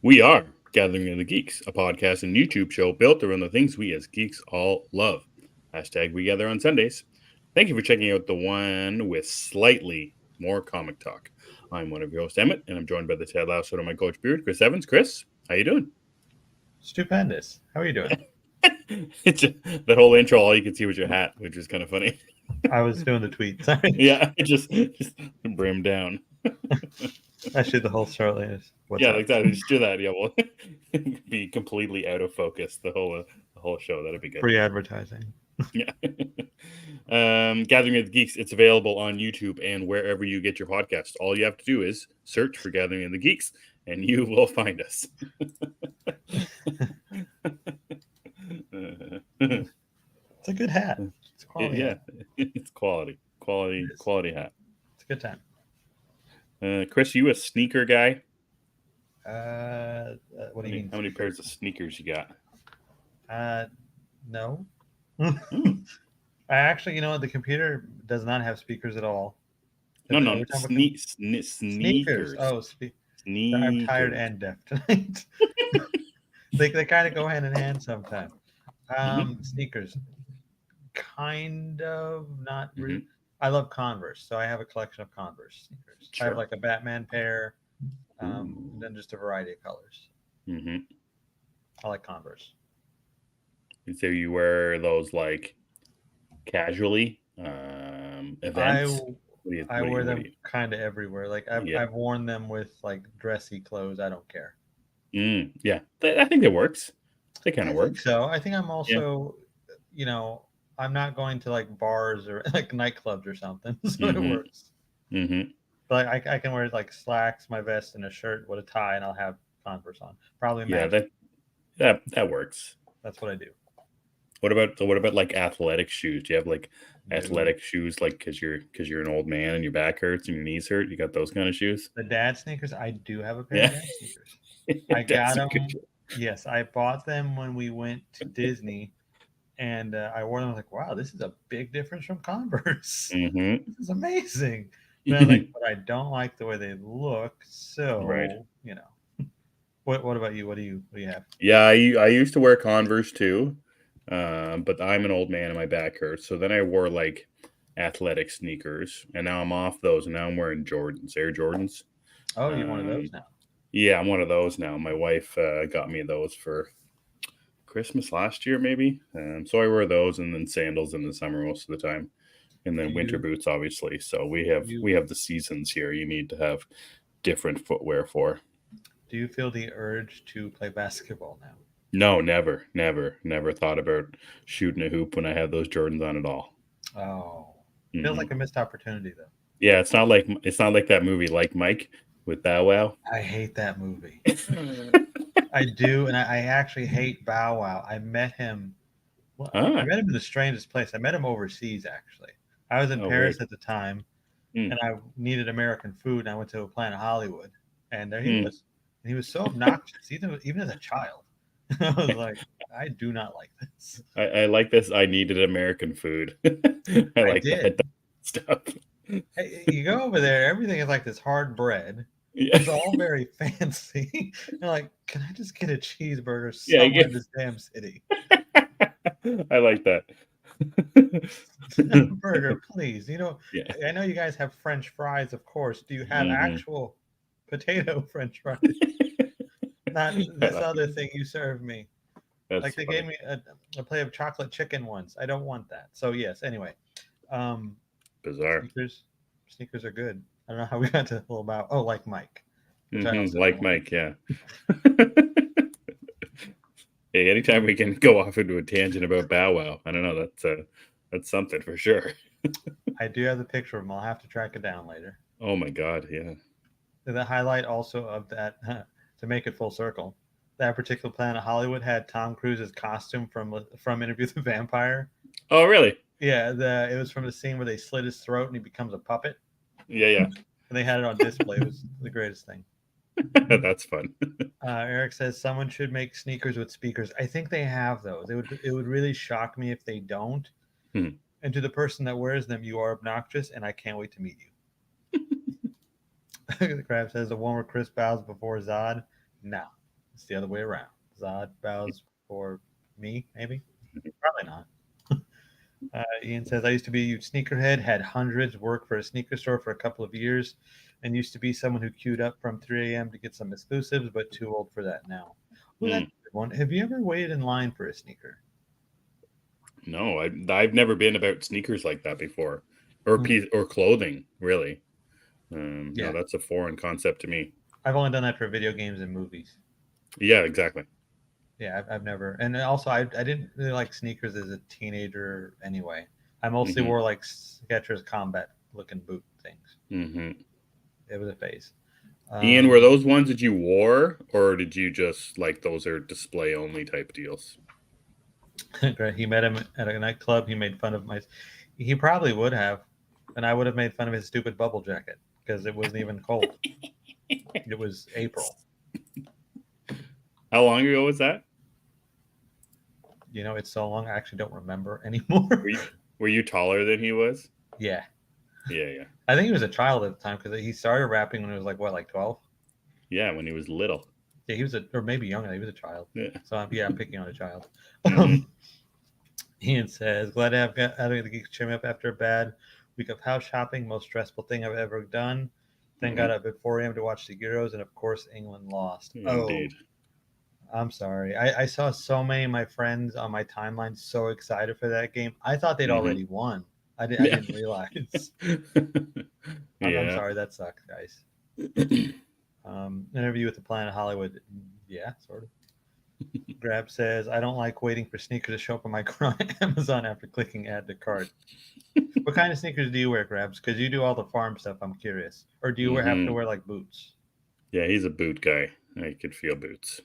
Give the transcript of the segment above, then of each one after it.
We are Gathering of the Geeks, a podcast and YouTube show built around the things we as geeks all love. Hashtag we gather on Sundays. Thank you for checking out the one with slightly more comic talk. I'm one of your hosts, Emmet, and I'm joined by the Ted Lasso of my coach beard, Chris Evans. Chris, how you doing? Stupendous. How are you doing? It's that whole intro, all you can see was your hat, which is kind of funny. I was doing the tweet. Sorry. Yeah, just brim down. Actually, the whole shortly is what's Yeah, up. like that. Just do that. Yeah, well, be completely out of focus the whole show. That'd be good. Free advertising. Yeah. Gathering of the Geeks. It's available on YouTube and wherever you get your podcast. All you have to do is search for Gathering of the Geeks, and you will find us. It's a good hat. It's quality. Yeah, it's quality hat. It's a good time. Chris, you a sneaker guy? What do you mean? How many pairs of sneakers you got? No. I actually, the computer does not have speakers at all. No, sneakers. Oh, sneakers. I'm tired and deaf tonight. they kind of go hand in hand sometimes. Sneakers, kind of, not really. I love Converse, so I have a collection of Converse sneakers. Sure. I have like a Batman pair, and then just a variety of colors. I like Converse. And so you wear those like casually events? I wear them kind of everywhere. Like I've worn them with like dressy clothes. I don't care. Yeah, I think it works. They kind of work. So I think I'm also, I'm not going to like bars or like nightclubs or something, so it works. But I can wear like slacks, my vest, and a shirt with a tie, and I'll have Converse on. Probably that works. That's what I do. What about like athletic shoes? Do you have like athletic shoes, like because you're an old man and your back hurts and your knees hurt? You got those kind of shoes? The dad sneakers. I do have a pair of dad sneakers. I got them. Yes, I bought them when we went to Disney, and I wore them. I was like, wow, this is a big difference from Converse. This is amazing. But I don't like the way they look. So, What about you? What do you have? Yeah, I used to wear Converse too, but I'm an old man and my back hurts. So then I wore like athletic sneakers, and now I'm off those, and now I'm wearing Jordans, Air Jordans. Oh, you're one of those now. Yeah, I'm one of those now. My wife got me those for Christmas last year, maybe. So I wear those, and then sandals in the summer most of the time, and then winter boots, obviously. So we have the seasons here. You need to have different footwear for. Do you feel the urge to play basketball now? No, never thought about shooting a hoop when I had those Jordans on at all. Oh, feels like a missed opportunity though. Yeah, it's not like that movie Like Mike with Bow Wow. I hate that movie. I do, and I actually hate Bow Wow. I met him. Well, I met him in the strangest place. I met him overseas, actually. I was in Paris at the time, and I needed American food, and I went to Planet Hollywood, and there he was. And he was so obnoxious, even as a child. I was like, I do not like this. I like this. I needed American food. I like that stuff. Hey, you go over there, everything is like this hard bread. Yeah. It's all very fancy. You're like, can I just get a cheeseburger somewhere in this damn city? I like that. Burger, please. I know you guys have French fries, of course. Do you have actual potato French fries? Not this other thing you served me. That's like they gave me a plate of chocolate chicken once. I don't want that. So yes, anyway. Bizarre. Sneakers are good. I don't know how we got to all about. Oh, like Mike. Like Mike, yeah. Hey, anytime we can go off into a tangent about Bow Wow, I don't know. That's something for sure. I do have the picture of him. I'll have to track it down later. Oh my God, yeah. The highlight also of that, to make it full circle, that particular Planet Hollywood had Tom Cruise's costume from Interview with the Vampire. Oh, really? Yeah, it was from the scene where they slit his throat and he becomes a puppet. Yeah. And they had it on display. It was the greatest thing. That's fun. Eric says someone should make sneakers with speakers. I think they have those. It would really shock me if they don't. And to the person that wears them, you are obnoxious, and I can't wait to meet you. The Crab says the one where Chris bows before Zod. No. It's the other way around. Zod bows for me, maybe. Probably not. Ian says, I used to be a huge sneakerhead, had hundreds, worked for a sneaker store for a couple of years, and used to be someone who queued up from 3 a.m. to get some exclusives, but too old for that now. Well, that's Mm. a good one. Have you ever waited in line for a sneaker? No, I've never been about sneakers like that before, or Mm, clothing really. No, yeah, that's a foreign concept to me. I've only done that for video games and movies. Yeah, exactly. Yeah, I've never, and also I didn't really like sneakers as a teenager anyway. I mostly Hmm. wore like Skechers combat looking boot things. Hmm. It was a phase. Ian, were Um, those ones that you wore, or did you just like those are display only type deals? he met him at a nightclub. He made fun of my. He probably would have, and I would have made fun of his stupid bubble jacket because it wasn't even cold. It was April. How long ago was that? You know, it's so long I actually don't remember Were anymore. you were you taller than he was? Yeah, Yeah, yeah, I think he was a child at the time because he started rapping when he was like what, like 12. yeah. When he was little. Yeah, he was or maybe younger. He was a child. Yeah. So yeah, I'm picking on a child. Hmm. Ian says, glad to have got out of the geek cheer me up after a bad week of house shopping. Most stressful thing I've ever done. Then Hmm. got up at 4 a.m. to watch the Euros, and of course, England lost. Oh, Indeed. I'm sorry. I saw so many of my friends on my timeline so excited for that game. I thought they'd Hmm. already won. I Yeah. didn't realize. I'm Yeah. sorry. That sucks, guys. Interview with the Planet Hollywood. Yeah, sort of. Grab says, I don't like waiting for sneakers to show up on my Amazon after clicking add to cart. What kind of sneakers do you wear, Grabs? Because you do all the farm stuff. I'm curious. Or do you have to Hmm. wear like boots? Yeah, he's a boot guy. I could feel boots.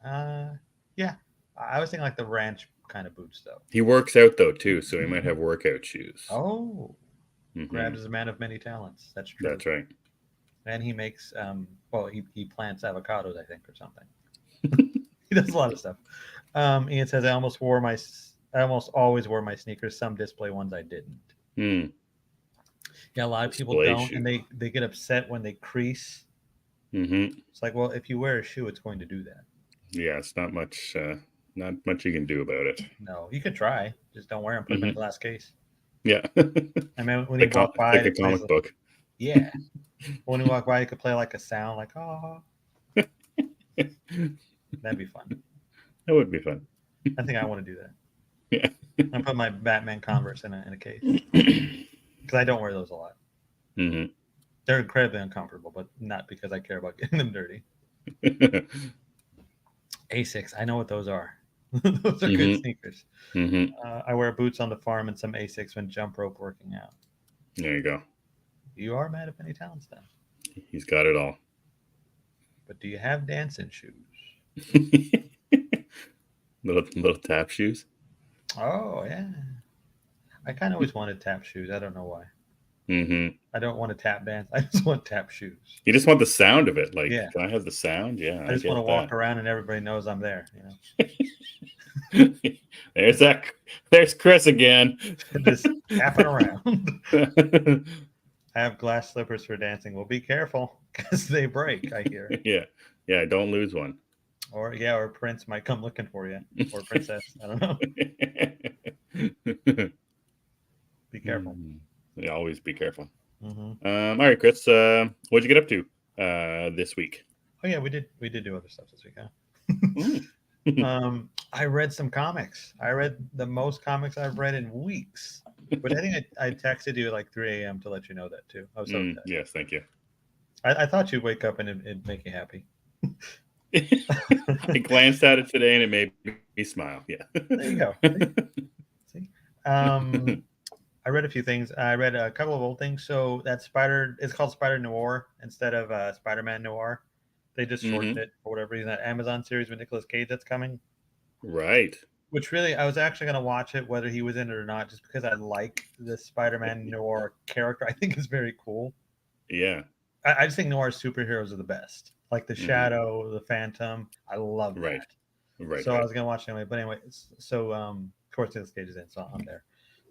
Uh, yeah. I was thinking like the ranch kind of boots, though. He works out though too, so he might have workout shoes. Oh, Hmm. Grabs is a man of many talents. That's true. That's right. And he makes, well, he plants avocados, I think, or something. He does a lot of stuff. Ian says, I almost always wore my sneakers. Some display ones I didn't. Hmm. Yeah, a lot of people Display don't, shoe. and they get upset when they crease. Hmm. It's like, well, if you wear a shoe, it's going to do that. Yeah, it's not much. Not much you can do about it. No, you could try. Just don't wear them. Put them in a Hmm. glass case. Yeah. I mean, when you walk It's by, like a it plays. comic book. Yeah, when you walk by, you could play like a sound, like oh, that'd be fun. That would be fun. I think I want to do that. Yeah. I put my Batman Converse in a case because I don't wear those a lot. Hmm. They're incredibly uncomfortable, but not because I care about getting them dirty. Asics, I know what those are. Those are good Hmm. sneakers. Hmm. I wear boots on the farm and some Asics when jump rope working out. There you go. You are mad of many talents then. He's got it all. But do you have dancing shoes? Little tap shoes. Oh yeah. I kind of always wanted tap shoes. I don't know why. Hmm. I don't want to tap dance. I just want tap shoes. You just want the sound of it. Like, Yeah. can I have the sound? Yeah, I I just want to get walk that. around and everybody knows I'm there. There's that. There's Chris again. Just tapping around. I have glass slippers for dancing. Well, be careful because they break. I hear. Yeah, yeah. Don't lose one. Or yeah, or Prince might come looking for you, or Princess. I don't know. Be careful. Yeah, always be careful. Hmm. All right, Chris. What'd you get up to this week? Oh yeah, we did do other stuff this week, huh? Mm. I read some comics. I read the most comics I've read in weeks. But I think I texted you at like 3 a.m. to let you know that too. I was so excited. Yes, thank you. I thought you'd wake up and it'd make you happy. I glanced at it today and it made me smile. Yeah. There you go. See? I read a few things. I read a couple of old things. So that it's called Spider Noir instead of Spider-Man Noir. They just shortened Hmm. it for whatever reason. That Amazon series with Nicolas Cage that's coming. Right. Which really, I was actually going to watch it whether he was in it or not, just because I like the Spider-Man Noir character. I think it's very cool. Yeah. I just think Noir superheroes are the best. Like the Hmm. Shadow, the Phantom. I love Right. that. Right. So I Right. was going to watch it anyway. But anyway, so of course Nicolas Cage is in, so I'm there.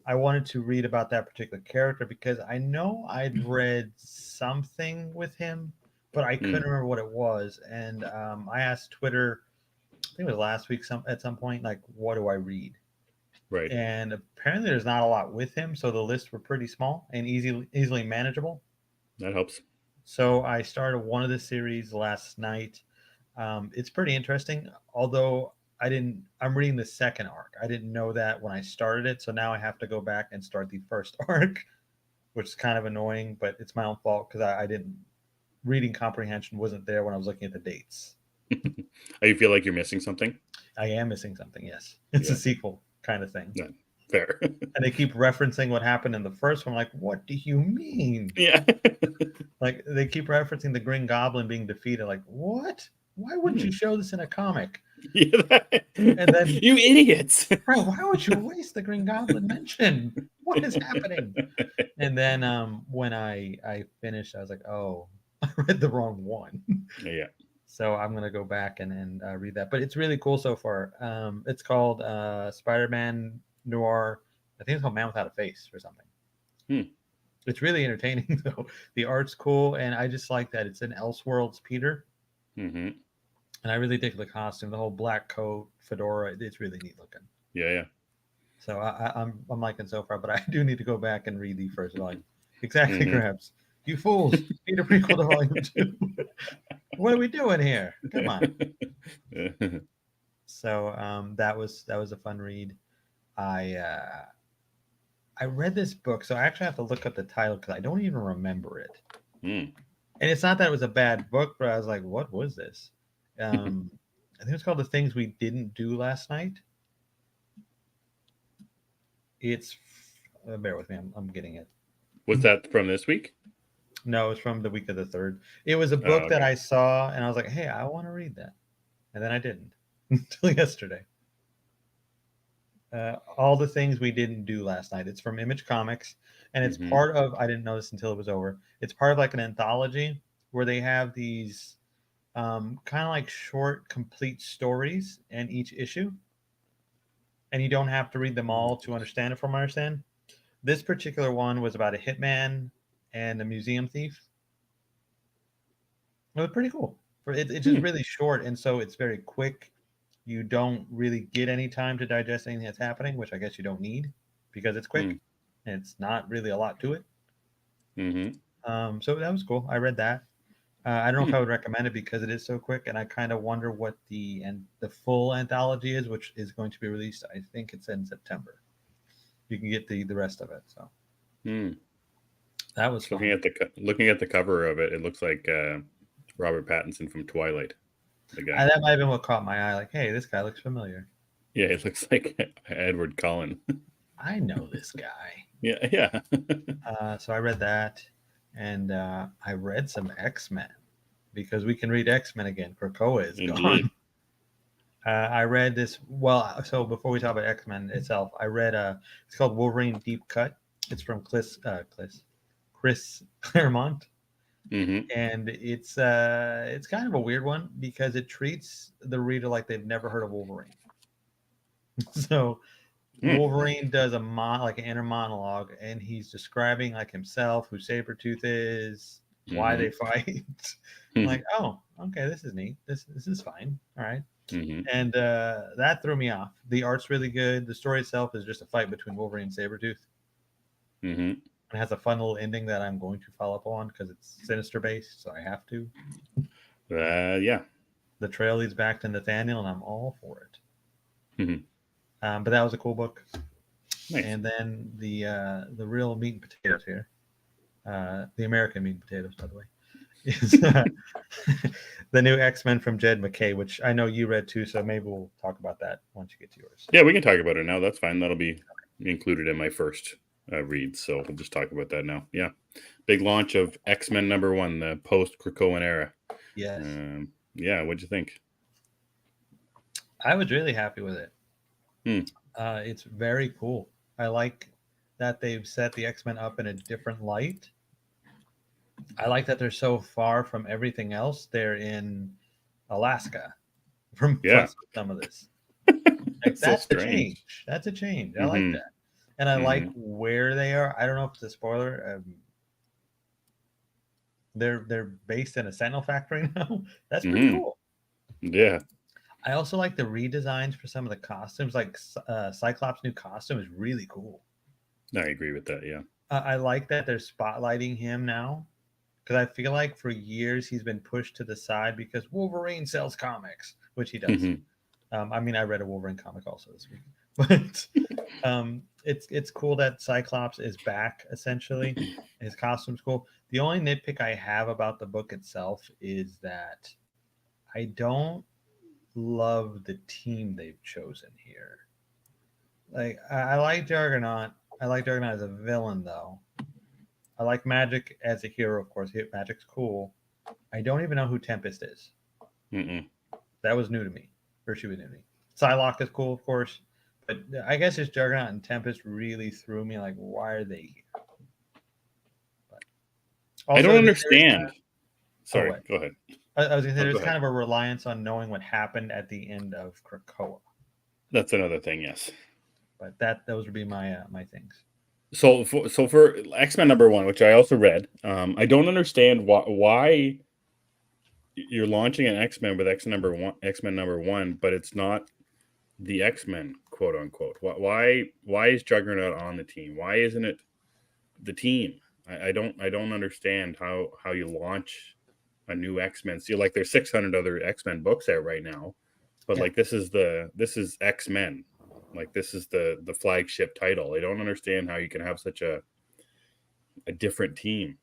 I wanted to read about that particular character because I know I'd read something with him, but I Hmm. couldn't remember what it was. And I asked Twitter, I think it was last week, at some point, like, what do I read? Right. And apparently, there's not a lot with him, so the lists were pretty small and easily manageable. That helps. So I started one of the series last night. It's pretty interesting, although I'm reading the second arc. I didn't know that when I started it, so now I have to go back and start the first arc, which is kind of annoying, but it's my own fault because I didn't reading comprehension wasn't there when I was looking at the dates. You feel like you're missing something? I am missing something. Yes, it's a Yeah. sequel kind of thing, No, fair. and they keep referencing what happened in the first one. Like, what do you mean? Yeah. Like they keep referencing the Green Goblin being defeated. Like, what? Why wouldn't Hmm. you show this in a comic? Yeah, And then, you idiots. bro, why would you waste the Green Goblin mention? What is happening? And then when I finished, I was like, oh, I read the wrong one. Yeah. So I'm gonna go back and read that. But it's really cool so far. It's called Spider-Man Noir. I think it's called Man Without a Face or something. Hmm. It's really entertaining though. The art's cool, and I just like that it's an Elseworlds Peter, Mm-hmm. and I really dig the costume, the whole black coat, fedora. It's really neat looking. Yeah, yeah. So I'm liking so far, but I do need to go back and read the first volume. Exactly, Mm-hmm. Grabs. You fools! Need a prequel to volume two. What are we doing here? Come on. So that was a fun read. I uh, I read this book, so I actually have to look up the title because I don't even remember it. Mm. And it's not that it was a bad book, but I was like, what was this? I think it's called The Things We Didn't Do Last Night. It's bear with me, I'm getting it. Was that from this week? No, it's from the week of the third. It was a Oh, book that okay. I saw, and I was like, hey, I want to read that, and then I didn't until yesterday. All the things we didn't do last night. It's from Image Comics, and it's Mm-hmm. part of. I didn't know this until it was over. It's part of like an anthology where they have these kind of like short, complete stories in each issue, and you don't have to read them all to understand it. From what I understand, this particular one was about a hitman and a museum thief. It was pretty cool. It's just Hmm. really short, and so it's very quick. You don't really get any time to digest anything that's happening, which I guess you don't need because it's quick. And it's not really a lot to it. Mm-hmm. So that was cool. I read that. I don't know if Hmm. I would recommend it because it is so quick, and I kind of wonder what the full anthology is, which is going to be released. I think it's in September. You can get the rest of it. So Hmm. that was Just looking fun. at looking at the cover of it, it looks like Robert Pattinson from Twilight. The guy. That might have been what caught my eye. Like, hey, this guy looks familiar. Yeah, it looks like Edward Cullen. I know this guy. Yeah, yeah. So I read that, and I read some X-Men because we can read X-Men again. Krakoa is gone. Indeed. I read this. Well, so before we talk about X-Men itself, I read it's called Wolverine Deep Cut. It's from Chris Claremont, Mm-hmm. and it's kind of a weird one because it treats the reader like they've never heard of Wolverine. So Mm. Wolverine does like an inner monologue, and he's describing like himself, who Sabretooth is, why they Mm-hmm. fight. I'm like, oh, okay, this is neat. This is fine. All right. Mm-hmm. And that threw me off. The art's really good. The story itself is just a fight between Wolverine and Sabretooth. Mm-hmm. It has a fun little ending that I'm going to follow up on because it's Sinister based, so I have to. Yeah. The trail leads back to Nathaniel, and I'm all for it. Mm-hmm. But that was a cool book. Nice. And then the real meat and potatoes here, the American meat and potatoes, by the way, is the new X-Men from Jed McKay, which I know you read too. So maybe we'll talk about that once you get to yours. Yeah, we can talk about it now. That's fine. That'll be included in my first read. So we'll just talk about that now. Yeah. Big launch of X-Men #1, the post Krakoan era. Yes, Yeah, what'd you think? I was really happy with it. Hmm. It's very cool. I like that they've set the X-Men up in a different light. I like that they're so far from everything else. They're in Alaska from Yeah. some of this. Like That's so that's a strange. change. That's a change. I like Mm-hmm. that, and I like Mm-hmm. where they are. I don't know if it's a spoiler. They're based in a Sentinel factory now. That's pretty Hmm. cool. Yeah, I also like the redesigns for some of the costumes. Like Cyclops' new costume is really cool. I agree with that. Yeah. I like that they're spotlighting him now because I feel like for years he's been pushed to the side because Wolverine sells comics, which he does. Hmm. I mean, I read a Wolverine comic also this week, but it's cool that Cyclops is back. Essentially, his costume's cool. The only nitpick I have about the book itself is that I don't love the team they've chosen here. Like, I like Juggernaut. I like Juggernaut as a villain, though. I like Magic as a hero, of course. Magic's cool. I don't even know who Tempest is. Mm-mm. That was new to me. Or she was new to me. Psylocke is cool, of course. But I guess just Juggernaut and Tempest really threw me. Like, why are they here? But I also, don't there's understand. oh Sorry, what go ahead. I was gonna say Oh, go there's ahead. kind of a reliance on knowing what happened at the end of Krakoa. That's another thing. Yes. But those would be my things. So for X-Men number one, which I also read, I don't understand why you're launching an X-Men with X-Men number one, but it's not the X-Men, quote unquote. Why is Juggernaut on the team? Why isn't it the team? I don't understand how you launch a new X-Men. See, like there's 600 other X-Men books out right now, but Yeah. like this is X-Men. Like this is the flagship title. I don't understand how you can have such a different team.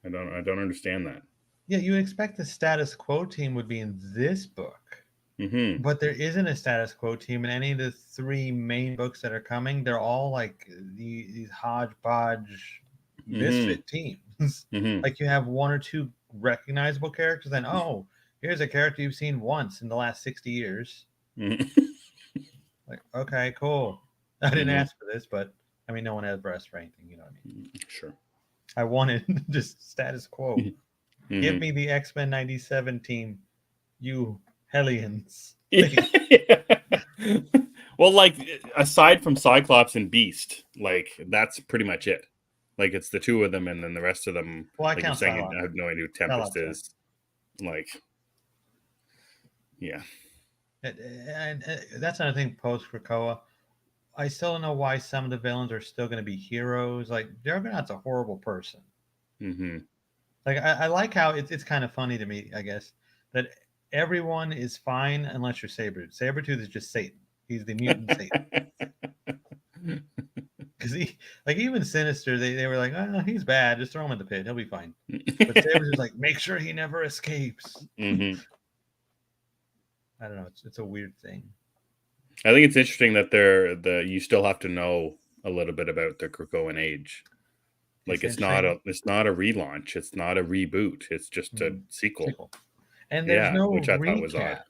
I don't understand that. Yeah, you expect the status quo team would be in this book. Mm-hmm. But there isn't a status quo team in any of the three main books that are coming. They're all like these hodgepodge Mm-hmm. misfit teams. Mm-hmm. Like you have one or two recognizable characters, and oh, here's a character you've seen once in the last 60 years. Mm-hmm. Like, okay, cool. I didn't Mm-hmm. ask for this, but I mean, no one has breasts or anything. You know what I mean? Sure. I wanted just status quo. Give Mm-hmm. me the X Men '97 team, you Hellions, please. Yeah. Well, like aside from Cyclops and Beast, like that's pretty much it. Like it's the two of them, and then the rest of them, Well, I like you're count saying, Psylocke. I have no idea who Tempest Psylocke's in. is. Like, yeah. And that's another thing post Krakoa. I still don't know why some of the villains are still going to be heroes. Like Juggernaut's a horrible person. Mm-hmm. Like I like how it's kind of funny to me, I guess, that everyone is fine unless you're Sabretooth. Sabretooth is just Satan. He's the mutant Satan. Because he, like, even Sinister, they were like, oh, he's bad. Just throw him in the pit. He'll be fine. But Sabretooth's like, make sure he never escapes. Mm-hmm. I don't know. It's a weird thing. I think it's interesting that you still have to know a little bit about the Krakoan age. Like It's interesting. it's not a relaunch. It's not a reboot. It's just a Mm, sequel. sequel. And there's Yeah, no which I thought was odd. recap.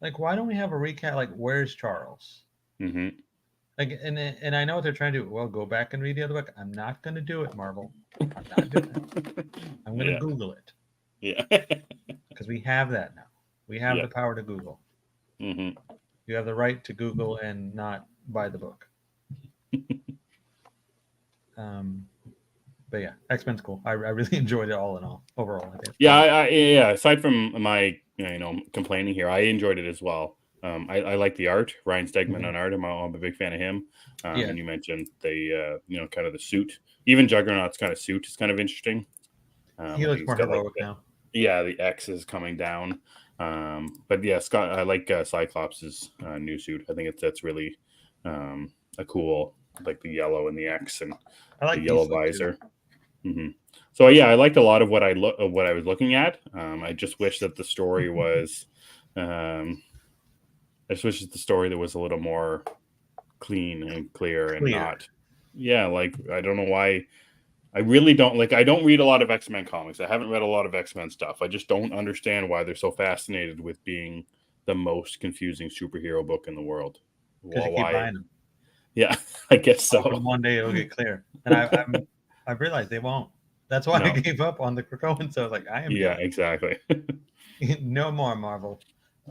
Like, why don't we have a recap? Like, where's Charles? Mm-hmm. Like, and I know what they're trying to do. Well, go back and read the other book. I'm not going to do it, Marvel. I'm not doing it. I'm going to Yeah. Google it Yeah. because we have that now. We have Yeah. the power to Google. Mm-hmm. You have the right to Google and not buy the book. Um, but yeah, X Men's cool. I really enjoyed it all in all. Overall, I think it's Yeah, pretty good. yeah. Aside from my, complaining here, I enjoyed it as well. I like the art, Ryan Stegman Mhm. on art. I'm a big fan of him. Yeah, And you mentioned kind of the suit. Even Juggernaut's kind of suit is kind of interesting. he Like looks he's more got like heroic now. the X is coming down. But yeah, Scott, I like Cyclops's new suit. I think that's really a cool, like the yellow and the X and I the like yellow Beast look too. visor. Hmm. So yeah, I liked a lot of what I was looking at. I just wish that the story was, um, I just wish that the story that was a little more clean and clear and Clear. not, yeah, like I don't know why. I really don't like. I don't read a lot of X-Men comics. I haven't read a lot of X-Men stuff. I just don't understand why they're so fascinated with being the most confusing superhero book in the world. Because you Well, keep why? buying them, Yeah, I guess hoping so. one day it'll get clear. And I've realized they won't. That's why I No. gave up on the Krakoan. So I was like, I am Yeah, done. exactly. No more Marvel.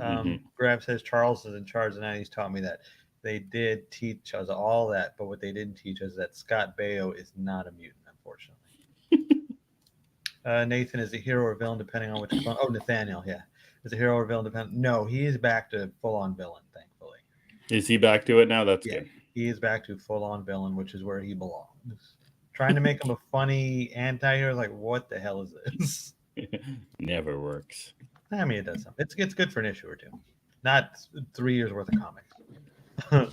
Hmm. Grab says Charles is in charge, and he's taught me that they did teach us all that, but what they didn't teach us is that Scott Baio is not a mutant, unfortunately. Nathan is a hero or villain depending on which clone. Oh, Nathaniel, yeah, is a hero or villain depending. No, he is back to full on villain. Thankfully, Is he back to it now? That's yeah, good. he is back to full on villain, which is where he belongs. Trying to make him a funny anti-hero, like what the hell is this? Never works. I mean, it does something. It's good for an issue or two, not 3 years worth of comics.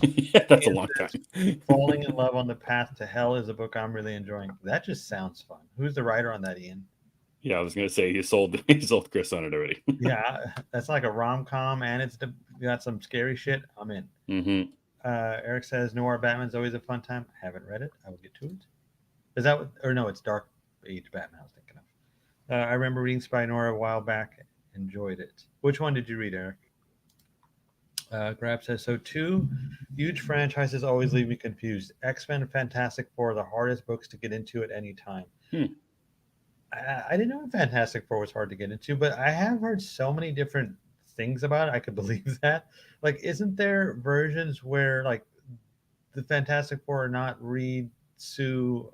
Yeah, that's a Ian long says, time. Falling in Love on the Path to Hell is a book I'm really enjoying. That just sounds fun. Who's the writer on that, Ian? Yeah, I was gonna say he sold Chris on it already. Yeah, that's like a rom com, and got some scary shit. I'm in. Mm-hmm. Eric says Noir Batman's always a fun time. I haven't read it. I will get to it. Is that or no? It's Dark Age Batman. I was thinking of. I remember reading Spy Noir a while back. Enjoyed it. Which one did you read, Eric? Grab says so. Two huge franchises always leave me confused. X-Men and Fantastic Four are the hardest books to get into at any time. Hmm. I didn't know Fantastic Four was hard to get into, but I have heard so many different things about it. I could believe that. Like, isn't there versions where like the Fantastic Four are not Reed, Sue,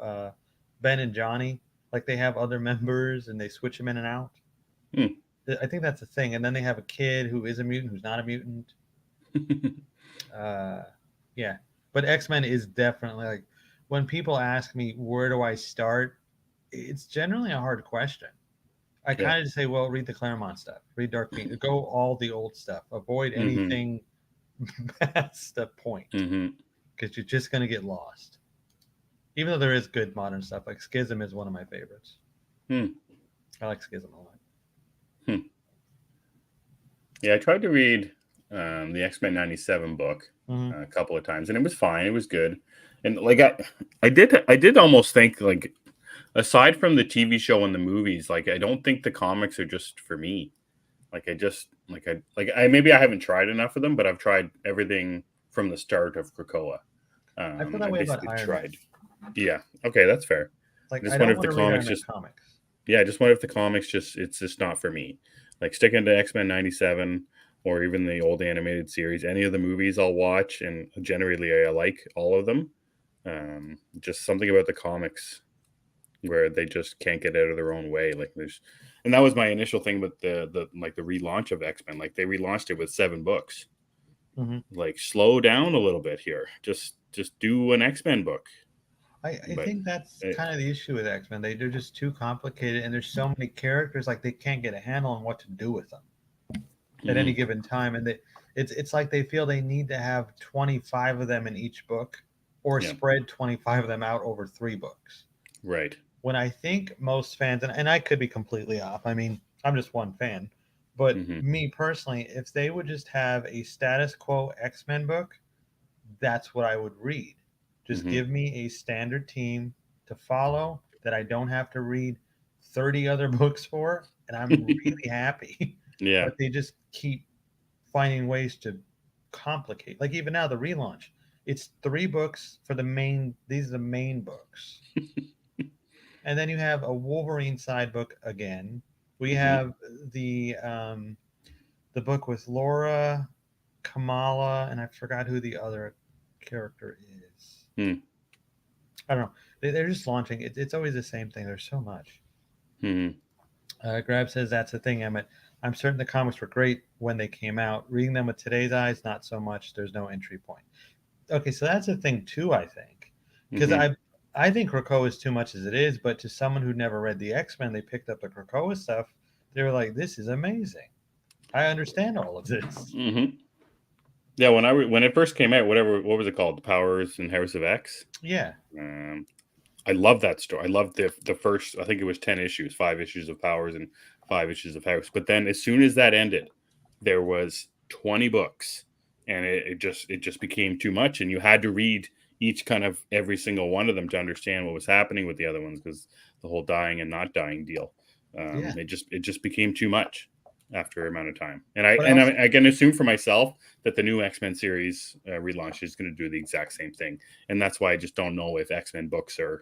Ben, and Johnny? Like they have other members and they switch them in and out. Hmm. I think that's a thing. And then they have a kid who is a mutant, who's not a mutant. Uh, yeah, but X Men is definitely like when people ask me where do I start, it's generally a hard question. I Yeah. kind of just say, well, read the Claremont stuff, read Dark Phoenix, go all the old stuff, avoid Mm-hmm. anything past the point Mm-hmm. because you're just gonna get lost. Even though there is good modern stuff, like Schism is one of my favorites. Hmm. I like Schism a lot. Hmm. Yeah, I tried to read the X-Men '97 book Mm-hmm. a couple of times, and it was fine. It was good, and like I did almost think like aside from the TV show and the movies, like I don't think the comics are just for me. Like I just like I maybe I haven't tried enough of them, but I've tried everything from the start of Krakoa. I feel that I way about basically Iron Man. tried. Yeah, okay, that's fair. I Like I just wonder don't if want the to read Iron comics Man just comics. yeah, I just wonder if the comics just it's just not for me. Like sticking to X-Men '97 or even the old animated series, any of the movies I'll watch, and generally I like all of them. Just something about the comics where they just can't get out of their own way. Like there's, and that was my initial thing with the like the relaunch of X-Men. Like they relaunched it with 7 books. Mm-hmm. Like slow down a little bit here. Just do an X-Men book. I But think that's it, kind of the issue with X Men. They're just too complicated, and there's so many characters. Like they can't get a handle on what to do with them at any mhm, given time, and it's like they feel they need to have 25 of them in each book, or yeah, spread 25 of them out over 3 books. right. When I think most fans, and I could be completely off. I mean, I'm just one fan, but Hmm. me personally, if they would just have a status quo X Men book, that's what I would read. Just Hmm. give me a standard team to follow that I don't have to read 30 other books for, and I'm really happy. Yeah. But they just keep finding ways to complicate. Like even now, the relaunch, it's 3 books for the main, these are the main books. And then you have a Wolverine side book again. We Hmm. have the book with Laura, Kamala, and I forgot who the other character is. Hmm. I don't know. They're just launching. It's always the same thing. There's so much. Hmm. Grab says that's the thing, Emmett. I'm certain the comics were great when they came out. Reading them with today's eyes, not so much. There's no entry point. Okay, so that's the thing too. I think because Hmm. I think Krakoa is too much as it is, but to someone who never read the X Men, they picked up the Krakoa stuff. They were like, "This is amazing. I understand all of this." Hmm. Yeah, when it first came out, what was it called? The Powers and House of X. Yeah, Um, I love that story. I loved the first. I think it was 10 issues, 5 issues of Powers and 5 issues of House. But then as soon as that ended, there was 20 books, and it just became too much, and you had to read each kind of every single one of them to understand what was happening with the other ones because the whole dying and not dying deal. yeah. It just became too much after a amount of time. And I But and also, I, I can assume for myself that the new X Men series relaunch is going to do the exact same thing, and that's why I just don't know if X Men books are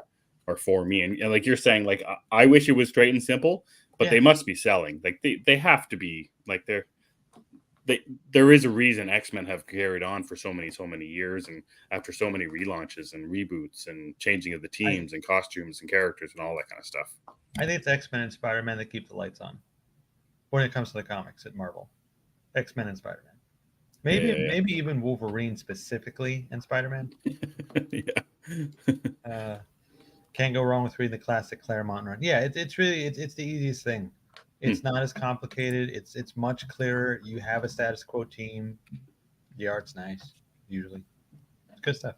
for me. And like you're saying, like I wish it was straight and simple, but yeah, they must be selling. Like they have to be like they there is a reason X-Men have carried on for so many years and after so many relaunches and reboots and changing of the I teams and costumes and characters and all that kind of stuff. I think it's X-Men and Spider-Man that keep the lights on when it comes to the comics at Marvel. X-Men and Spider-Man. Yeah. Maybe even Wolverine specifically and Spider-Man. Yeah. Can't go wrong with reading the classic Claremont run. Yeah, it's really it's the easiest thing. Hmm. It's not as complicated. It's much clearer. You have a status quo team. The art's nice. Usually, it's good stuff.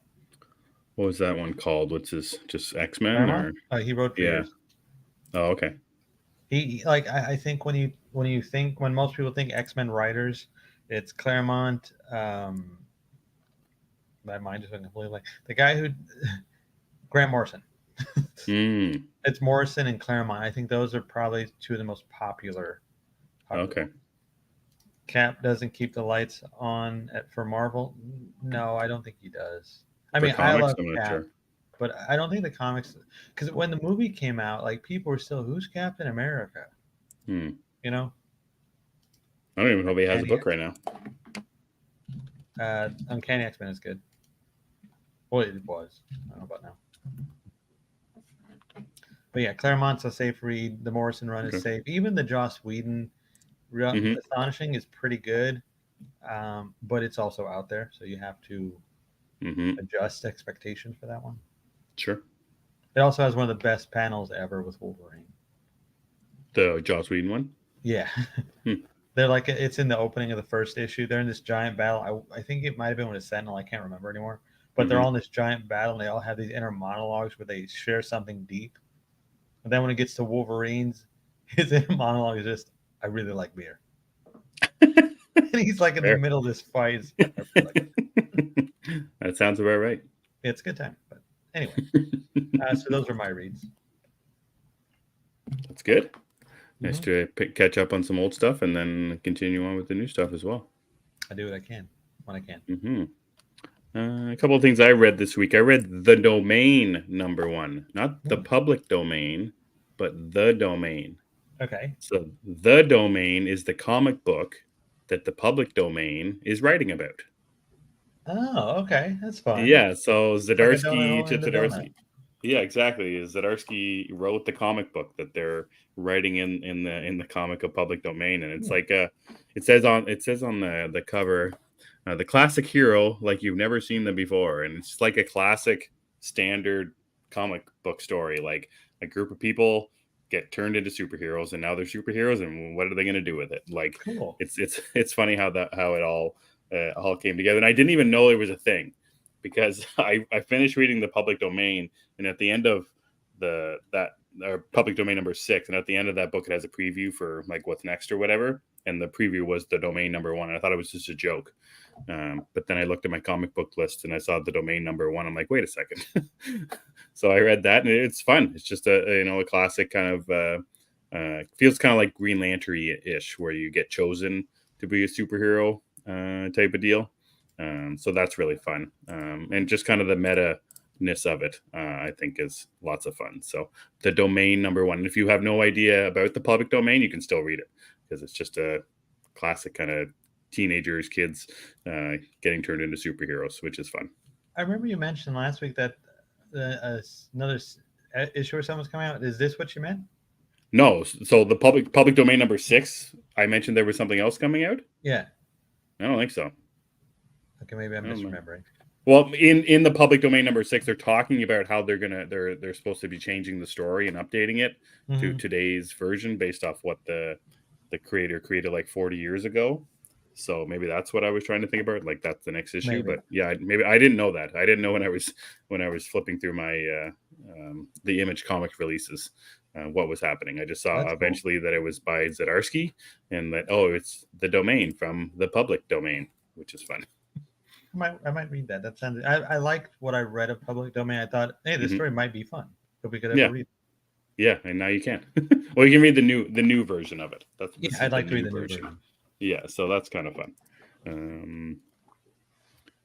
What was that one called? What's his just X-Men Claremont, or he wrote for yeah. years. Oh, okay. Like I think when most people think X-Men writers, it's Claremont. My mind just went completely like the guy who Grant Morrison. Mm, It's Morrison and Claremont. I think those are probably two of the most popular okay. ones. Cap doesn't keep the lights on for Marvel. No, I don't think he does. I For mean, I comics, love I'm not Cap, sure. but I don't think the comics because when the movie came out, like people were still, who's Captain America? Hmm. You know, I don't even know if he has a Uncanny book X. right now. Uncanny X-Men is good. Well, it was. I don't know about now. But yeah, Claremont's a safe read. The Morrison run is Okay. safe. Even the Joss Whedon Mm-hmm. Astonishing is pretty good, but it's also out there, so you have to Mm-hmm. adjust expectations for that one. Sure. It also has one of the best panels ever with Wolverine. The Joss Whedon one. Yeah, Hmm. they're like it's in the opening of the first issue. They're in this giant battle. I think it might have been with a Sentinel. I can't remember anymore. But they're Mm-hmm. all in this giant battle, and they all have these inner monologues where they share something deep. And then when it gets to Wolverine's, his inner monologue is just, "I really like beer," and he's like in the Fair. middle of this fight. It's, I really like beer. That sounds about right. It's a good time. But anyway, so those are my reads. That's good. Nice Hmm. to catch up on some old stuff and then continue on with the new stuff as well. I do what I can when I can. Mm-hmm. A couple of things I read this week. I read The Domain #1, not the Hmm. public domain, but The Domain. Okay. So The Domain is the comic book that the public domain is writing about. Oh, okay. That's fun. Yeah, so It's like a donut hole Chip in the donut. Zdarsky. Yeah, exactly. Zdarsky wrote the comic book that they're writing in the comic of public domain, and it's Hmm. like it says on the cover, the classic hero like you've never seen them before, and it's like a classic standard comic book story. Like a group of people get turned into superheroes, and now they're superheroes, and what are they going to do with it? Like Cool. it's funny how it all came together, and I didn't even know it was a thing because I finished reading the public domain, and at the end of that public domain #6, and at the end of that book, it has a preview for like what's next or whatever. And the preview was the domain #1. And I thought it was just a joke. But then I looked at my comic book list and I saw the domain #1. I'm like, wait a second. So I read that, and it's fun. It's just a classic kind of feels kind of like Green Lantern ish, where you get chosen to be a superhero type of deal. So that's really fun, and just kind of the meta ness of it, I think is lots of fun. So the domain #1. If you have no idea about the public domain, you can still read it because it's just a classic kind of teenagers, kids getting turned into superheroes, which is fun. I remember you mentioned last week that another issue or something was coming out. Is this what you meant? No, so the public domain #6. I mentioned there was something else coming out. Yeah. I don't think so. Okay, maybe I'm I don't know. misremembering. Well, in the public domain #6, they're talking about how they're supposed to be changing the story and updating it to Hmm. today's version based off what the creator created like 40 years ago. So maybe that's what I was trying to think about. Like that's the next issue. Maybe. But yeah, maybe I didn't know that. I didn't know when I was flipping through my the Image Comics releases what was happening. I just saw That's cool. eventually that it was by Zdarsky, and that it's the domain from the public domain, which is fun. I might read that. That sounded. I liked what I read of Public Domain. I thought, hey, this Hmm. story might be fun if we could ever Yeah, read it. yeah, and now you can. Well, you can read the new version of it. Yeah, This is I'd the like to read new the new version. version. Yeah, so that's kind of fun. Um,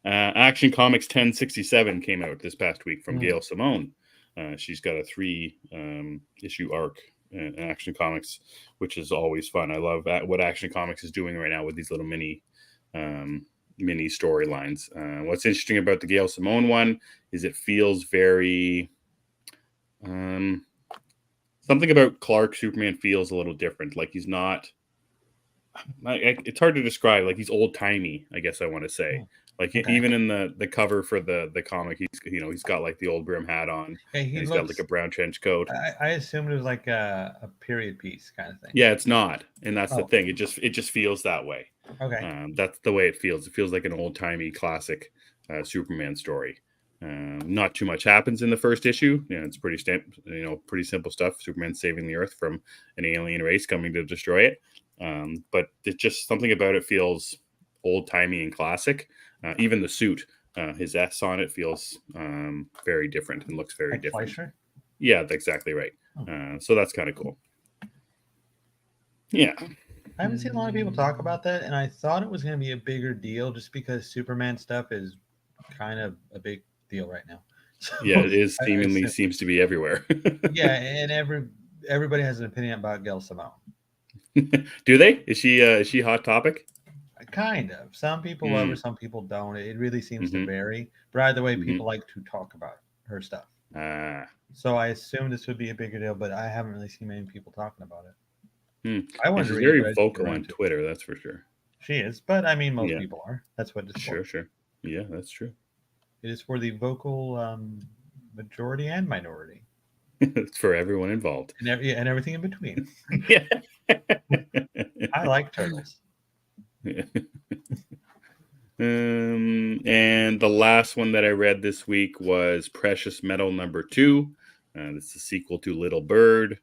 Action Comics 1067 came out this past week from Mm. Gail Simone. She's got a 3 issue arc in Action Comics, which is always fun. I love what Action Comics is doing right now with these little mini storylines. What's interesting about the Gail Simone one is it feels very um, something about Clark Superman feels a little different. Like he's not. It's hard to describe. Like he's old timey, I guess I want to say. Oh, Like okay. even in the cover for the comic, he's got like the old brim hat on, and Hey, he he's got like a looks. brown trench coat. I assumed it was like a period piece kind of thing. Yeah, it's not, and that's the Oh, thing. It just feels that way. okay. That's the way it feels. It feels like an old timey classic Superman story. Not too much happens in the first issue. It's pretty simple stuff. Superman saving the Earth from an alien race coming to destroy it. But it's just something about it feels old timey and classic. Even the suit, his S on it feels very different and looks very Like different. Fleischer? Yeah, that's exactly right. Oh. So that's kind of cool. Yeah. I haven't seen a lot of people talk about that, and I thought it was going to be a bigger deal just because Superman stuff is kind of a big deal right now. So Yeah, it is I seemingly assume, seems to be everywhere. yeah, and everybody has an opinion about Gail Simone. Do they? Is she hot topic? Kind of. Some people love her, Mm. some people don't. It really seems to Mm-hmm. vary. But either way, Mm-hmm. people like to talk about her stuff. Ah. So I assume this would be a bigger deal, but I haven't really seen many people talking about it. Hmm. I Yeah, wanted to she's read it, very but I just didn't get vocal around on to it. Twitter, that's for sure. She is, but I mean, most Yeah, people are. That's what it's for. sure. Yeah, that's true. It is for the vocal majority and minority, It's for everyone involved. and everything in between. Yeah. I like turtles. And the last one that I read this week was Precious Metal #2. This is a sequel to Little Bird,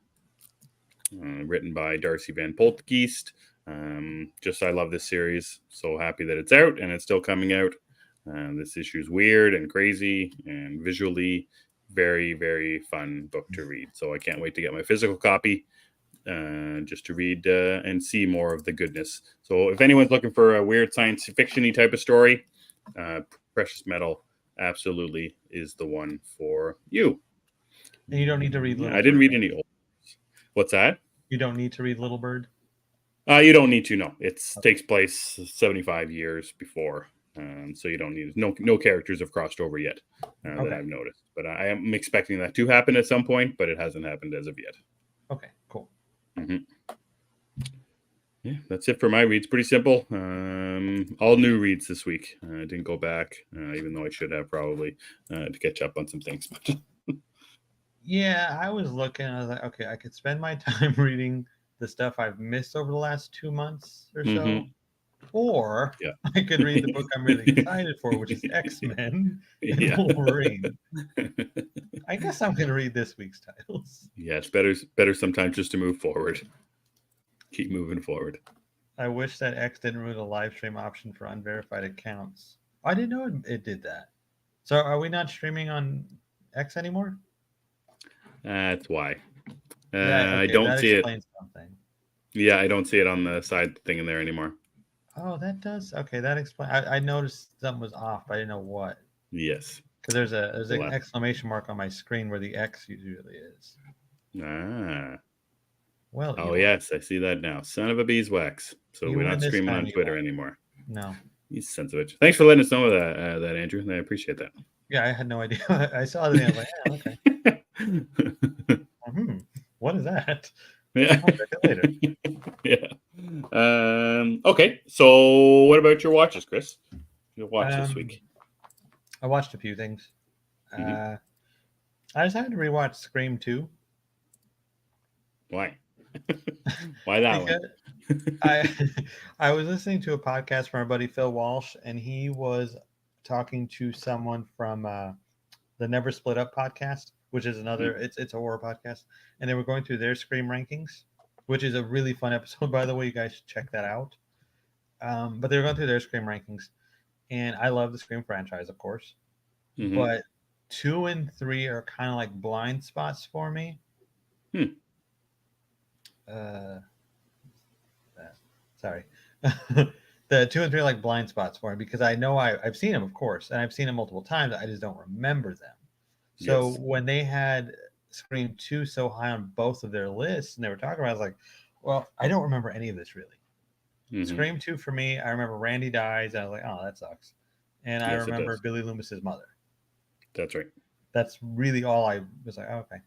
written by Darcy Van Poltgeest. I love this series. So happy that it's out and it's still coming out. This issue is weird and crazy and visually very, very fun book to read. So I can't wait to get my physical copy just to read and see more of the goodness. So if anyone's looking for a weird science fiction-y type of story, Precious Metal absolutely is the one for you. And you don't need to read Yeah, Little I didn't Bird. read any old. What's that? You don't need to read Little Bird. You don't need to know. It takes place 75 years before, so you don't need no characters have crossed over yet that I've noticed. But I am expecting that to happen at some point, but it hasn't happened as of yet. Okay, cool. Mm-hmm. Yeah, that's it for my reads. Pretty simple. All new reads this week. I didn't go back, even though I should have probably to catch up on some things. Yeah, I was looking. I was like, okay, I could spend my time reading the stuff I've missed over the last 2 months or so, Mm-hmm. or Yeah. I could read the book I'm really excited for, which is X-Men and Yeah. Wolverine. I guess I'm going to read this week's titles. Yeah, it's better sometimes just to move forward. Keep moving forward. I wish that X didn't ruin the live stream option for unverified accounts. I didn't know it did that. So are we not streaming on X anymore? That's why. Okay, I don't that see it. explains something. Yeah, I don't see it on the side thing in there anymore. Oh, that does. Okay, that explains. I noticed something was off, but I didn't know what. Yes. Because there's an exclamation mark on my screen where the X usually is. Ah. Well, Oh yes, I see that now. Son of a beeswax. So we're not streaming on Twitter anymore. No. You sons of bitch. Thanks for letting us know that Andrew. I appreciate that. Yeah, I had no idea. I saw the name. I was like, yeah, okay. What is that? Yeah. I'll check it later. Yeah. Okay. So, what about your watches, Chris? You watch this week? I watched a few things. I decided to rewatch Scream 2. Why? Why that one? I was listening to a podcast from our buddy Phil Walsh, and he was talking to someone from the Never Split Up podcast, which is another. It's a horror podcast, and they were going through their Scream rankings, which is a really fun episode, by the way. You guys should check that out. But they were going through their Scream rankings, and I love the Scream franchise, of course, but 2 and 3 are kind of like blind spots for me. Sorry. The 2 and 3 are like blind spots for me because I know I've seen them, of course, and I've seen them multiple times. I just don't remember them. So when they had Scream 2 so high on both of their lists and they were talking about it, I was like, well, I don't remember any of this really. Scream 2 for me, I remember Randy dies. And I was like, oh, that sucks. And I remember Billy Loomis's mother. That's right. That's really all I was like, oh, okay.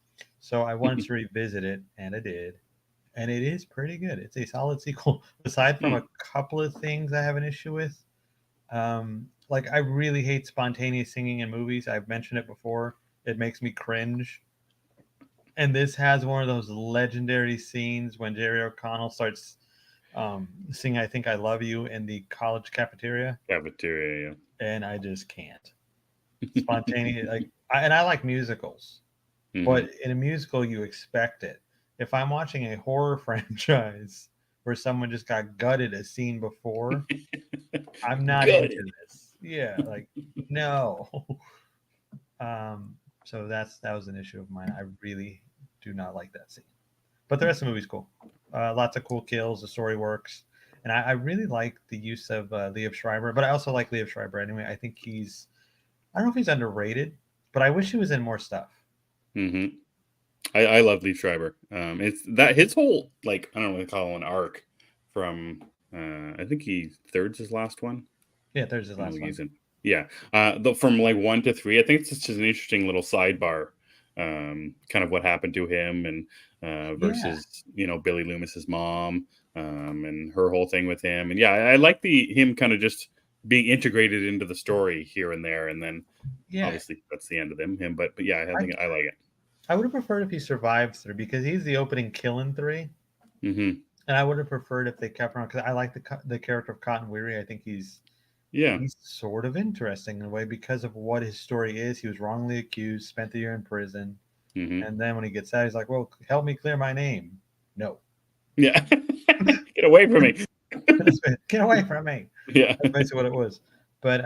So I wanted to revisit it, and I did, and it is pretty good. It's a solid sequel. Aside from a Hmm. couple of things I have an issue with, like I really hate spontaneous singing in movies. I've mentioned it before. It makes me cringe. And this has one of those legendary scenes when Jerry O'Connell starts singing "I Think I Love You" in the college cafeteria, Cafeteria. and I just can't. Yeah. Spontaneous, and I like musicals, but Hmm. in a musical you expect it. If I'm watching a horror franchise where someone just got gutted a scene before, I'm not into Good. this. Yeah, like no. So that was an issue of mine. I really do not like that scene. But the rest of the movie's cool. Lots of cool kills. The story works, and I really like the use of Liev Schreiber. But I also like Liev Schreiber anyway. I think he's I don't know if he's underrated, but I wish he was in more stuff. Hmm. I love Lee Schreiber. It's that his whole like I don't know what to call it, an arc from I think he third's his last one. Yeah, there's his I don't last think one. he's in. Yeah, from like 1 to 3, I think it's just an interesting little sidebar. Kind of what happened to him and Yeah, versus Billy Loomis's mom and her whole thing with him. And yeah, I like the him kind of just being integrated into the story here and there, and then yeah. obviously that's the end of him. But yeah, I I think I like it. I would have preferred if he survived through because he's the opening kill in three, Hmm. and I would have preferred if they kept around because I like the character of Cotton Weary. I think Yeah. he's sort of interesting in a way because of what his story is. He was wrongly accused, spent a year in prison, Hmm. and then when he gets out, he's like, "Well, help me clear my name." No, Yeah. Get away from me. get away from me. Yeah. That's basically what it was. But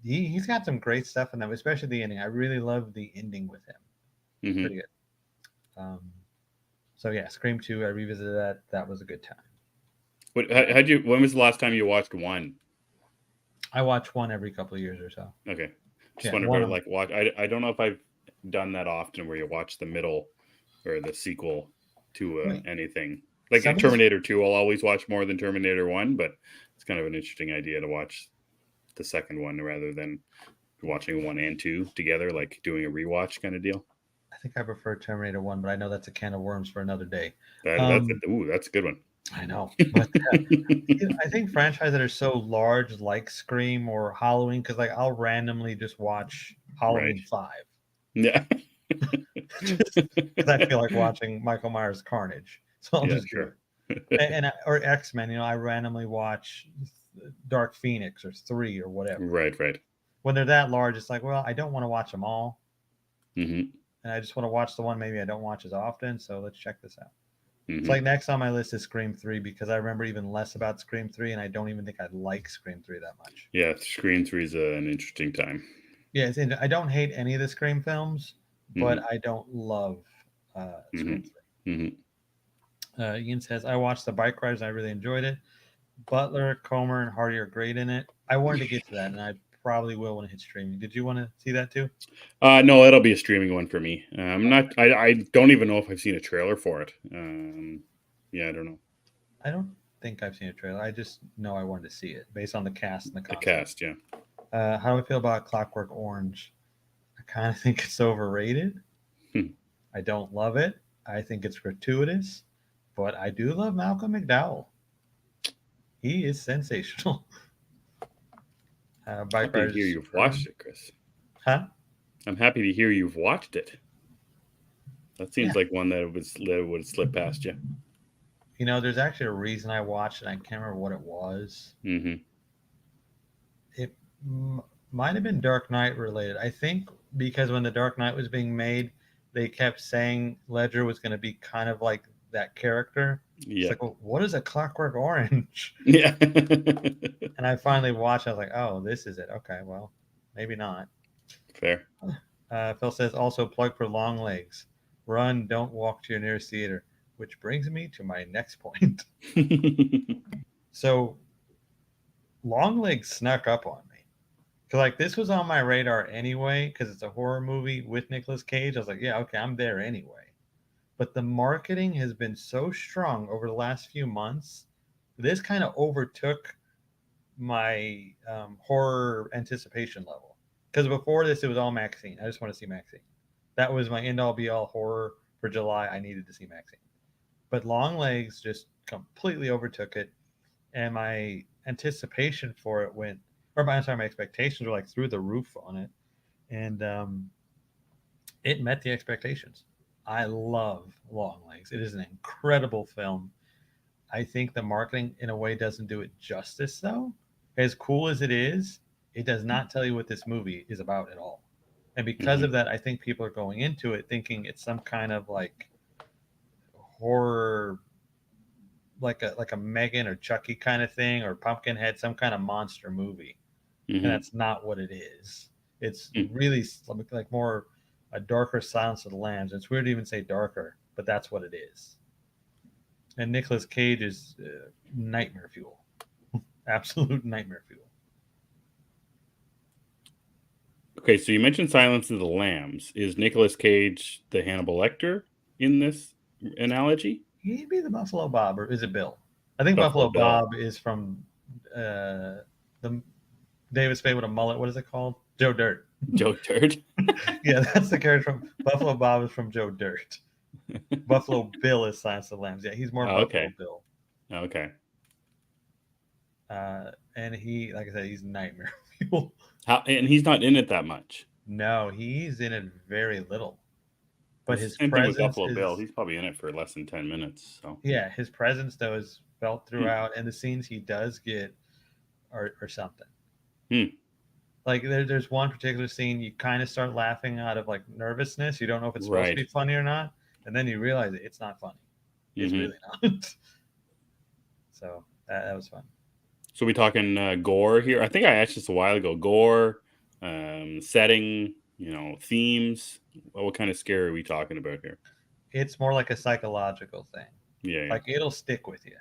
he's got some great stuff in them, especially the ending. I really love the ending with him. Pretty Hmm. good. Um, so yeah, Scream 2. I revisited that. That was a good time. What? Uh, Had you? When was the last time you watched one? I watch one every couple of years or so. Okay. Just Yeah, wanted one. to like watch. I don't know if I've done that often where you watch the middle or the sequel to I mean, anything. Like some of this. Terminator 2, I'll always watch more than Terminator 1, but it's kind of an interesting idea to watch the second one rather than watching 1 and 2 together, like doing a rewatch kind of deal. I think I prefer Terminator 1, but I know that's a can of worms for another day. That's Um, a, ooh, that's a good one. I know, but I think franchises that are so large, like Scream or Halloween, because like I'll randomly just watch Right. Halloween 5 Yeah. just because I feel like watching Michael Myers Carnage, so I'll Yeah, just do sure. it. Or X Men, I randomly watch Dark Phoenix or 3 or whatever. Right, right. When they're that large, it's like, well, I don't want to watch them all, Hmm. and I just want to watch the one maybe I don't watch as often. So let's check this out. It's Hmm. like next on my list is Scream 3 because I remember even less about Scream 3, and I don't even think I like Scream 3 that much. Yeah, Scream 3 is an interesting time. Yeah, I don't hate any of the Scream films, but Hmm. I don't love Hmm. Scream 3. Hmm. Ian says, I watched The Bike Riders and I really enjoyed it. Butler, Comer, and Hardy are great in it. I wanted to get to that, and I probably will when it hits streaming. Did you want to see that too? No, it'll be a streaming one for me. I'm not. I don't even know if I've seen a trailer for it. Yeah, I don't know I don't think I've seen a trailer. I just know I wanted to see it based on the cast and the the concept. cast. Yeah. How do I feel about Clockwork Orange? I kind of think it's overrated. Hmm. I don't love it. I think it's gratuitous, but I do love Malcolm McDowell. He is sensational. Bike Happy to Riders hear is you've superb. watched it, Chris. Huh? I'm happy to hear you've watched it. That Yeah. seems like one that would slip past you. There's actually a reason I watched it. I can't remember what it was. Hmm. It m- might have been Dark Knight related. I think because when the Dark Knight was being made, they kept saying Ledger was going to be kind of like that character. It's Yeah. like, well, what is a Clockwork Orange? Yeah. And I finally watched. I was like, oh, this is it. Okay, well, maybe not. Fair. Phil says also plug for long legs. Run, don't walk to your nearest theater. Which brings me to my next point. So long legs snuck up on me. Cause like this was on my radar anyway, because it's a horror movie with Nicolas Cage. I was like, yeah, okay, I'm there anyway. But the marketing has been so strong over the last few months. This kind of overtook my horror anticipation level. Because before this, it was all Maxine. I just want to see Maxine. That was my end all be all horror. for July, I needed to see Maxine. But Longlegs just completely overtook it, and my anticipation for it went, or I'm sorry, my expectations were like through the roof on it, and it met the expectations. I love Longlegs. It is an incredible film. I think the marketing, in a way, doesn't do it justice, though. As cool as it does not tell you what this movie is about at all. And because Mm-hmm. of that, I think people are going into it thinking it's some kind of like horror, like a Megan or Chucky kind of thing, or Pumpkinhead, some kind of monster movie. And Mm-hmm. that's not what it is. It's really like more a darker Silence of the Lambs. It's weird to even say darker, but that's what it is. And Nicolas Cage is nightmare fuel, absolute nightmare fuel. Okay, so you mentioned Silence of the Lambs. Is Nicolas Cage the Hannibal Lecter in this analogy? He'd be the Buffalo Bob, or is it Bill? I think Buffalo Buffalo Bill. Bob is from the David Spade with a mullet. What is it called? Joe Dirt. Joe Dirt. Yeah, that's the character from Buffalo Bob is from Joe Dirt. Buffalo Bill is Silence of the Lambs. Yeah, he's more Oh, Buffalo okay. Bill. Okay. And he, like I said, he's nightmare fuel. And he's not in it that much. No, he's in it very little, but It's the his same thing with presence Buffalo Bill. is, He's probably in it for less than 10 minutes. So, yeah, his presence though is felt hmm. throughout, and the scenes he does get are something. Hmm. Like there's one particular scene you kind of start laughing out of like nervousness. You don't know if it's supposed to Right. be funny or not, and then you realize it's not funny. It's Mm-hmm. really not. So that was fun. So we talking gore here? I think I asked this a while ago. Gore, setting, themes. What kind of scare are we talking about here? It's more like a psychological thing. Yeah, yeah. Like it'll stick with you.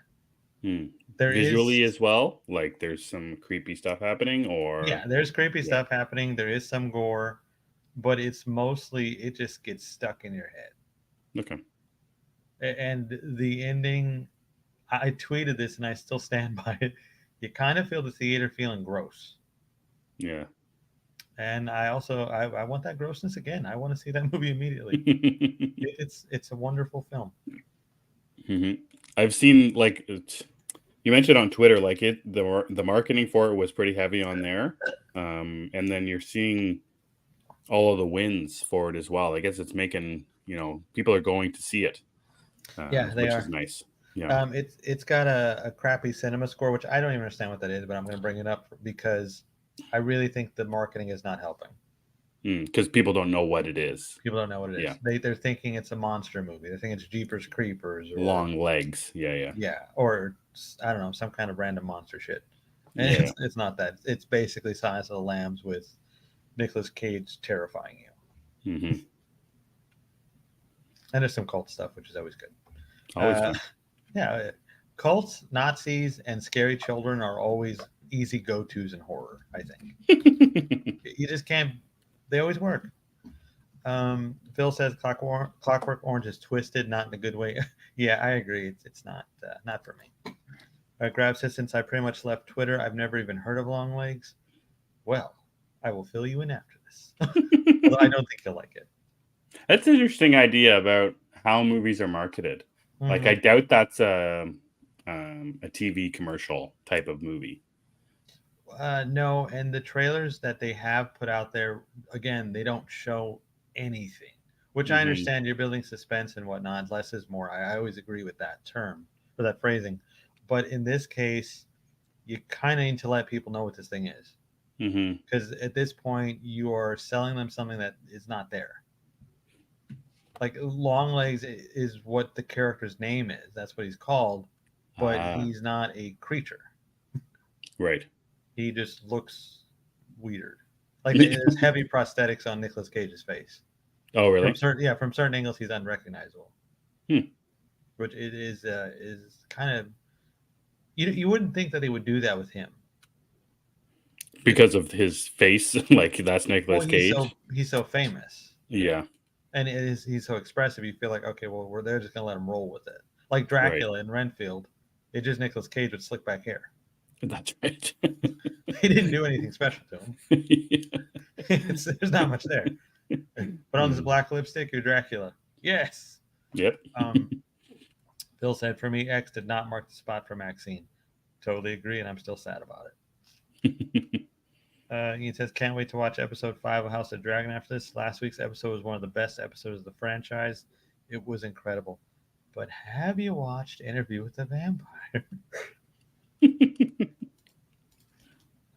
Hmm. There Visually is, as well, like there's some creepy stuff happening, or yeah, there's creepy yeah. stuff happening. There is some gore, but it's mostly it just gets stuck in your head. Okay. And the ending, I tweeted this and I still stand by it. You kind of feel the theater feeling gross. Yeah. And I also I want that grossness again. I want to see that movie immediately. It's a wonderful film. hmm I've seen you mentioned on Twitter, like the marketing for it was pretty heavy on there, and then you're seeing all of the wins for it as well. I guess it's making people are going to see it, Yeah, they which is are. nice. Yeah. It's got a crappy cinema score, which I don't even understand what that is, but I'm going to bring it up because I really think the marketing is not helping. Because people don't know what it is. People don't know what it is. Yeah. They're thinking it's a monster movie. They think it's Jeepers Creepers or Long legs. Yeah. or I don't know, some kind of random monster shit. And Yeah. it's not that. It's basically Silence of the Lambs with Nicolas Cage terrifying you. Mm-hmm. And there's some cult stuff, which is always good. Always fun. Yeah, cults, Nazis, and scary children are always easy go-tos in horror. I think you just can't. They always work. Phil says Clockwork Orange is twisted, not in a good way. Yeah, I agree. It's not for me. Grab says, since I pretty much left Twitter, I've never even heard of Longlegs. Well, I will fill you in after this. Although I don't think you'll like it. That's an interesting idea about how movies are marketed. Like, I Mm-hmm. doubt that's a TV commercial type of movie. No, and the trailers that they have put out there, again, they don't show anything. Which I Mm-hmm. understand you're building suspense and whatnot. Less is more. I always agree with that term or that phrasing. But in this case, you kind of need to let people know what this thing is. Mm-hmm. Because at this point, you are selling them something that is not there. Like Longlegs is what the character's name is. That's what he's called, but Ah, he's not a creature. right. He just looks weird. Like there's heavy prosthetics on Nicolas Cage's face. Oh, really? From certain angles, he's unrecognizable. Hmm. Which it is kind of you wouldn't think that they would do that with him. Because of his face, like that's Well, Nicolas Cage. he's so famous, Yeah, and he's so expressive. You feel like okay, well, they're just gonna let him roll with it. Like right. Dracula in Renfield, it's just Nicolas Cage with slick back hair. That's right. They didn't do anything special to him. Yeah. There's not much there. But on this black lipstick, you're Dracula. Yes. Yep. Bill said, "For me, X did not mark the spot for Maxine." Totally agree, and I'm still sad about it. He says, "Can't wait to watch episode 5 of House of Dragon after this. Last week's episode was one of the best episodes of the franchise. It was incredible. But have you watched Interview with the Vampire?"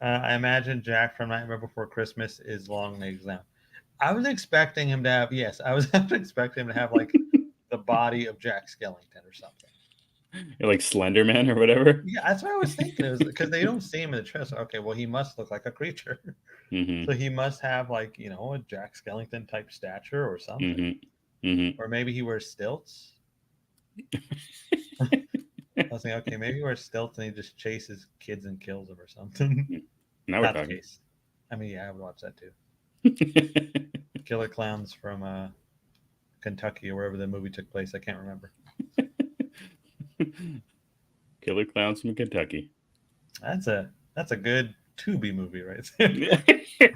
I imagine Jack from Nightmare Before Christmas is long legs now. I was expecting him to have, yes, I was expecting him to have like the body of Jack Skellington or something. Like Slender Man or whatever. Yeah, that's what I was thinking. It was because they don't see him in the trailer. So, okay, well, he must look like a creature. Mm-hmm. So he must have like, a Jack Skellington type stature or something. Mm-hmm. Mm-hmm. Or maybe he wears stilts. I was thinking, okay, maybe he wears stilts and he just chases kids and kills them or something. Now we're Not the talking. case. I mean, yeah, I would watch that too. Killer Clowns from Kentucky or wherever the movie took place. I can't remember. Killer Clowns from Kentucky. That's a good Tubi movie right there.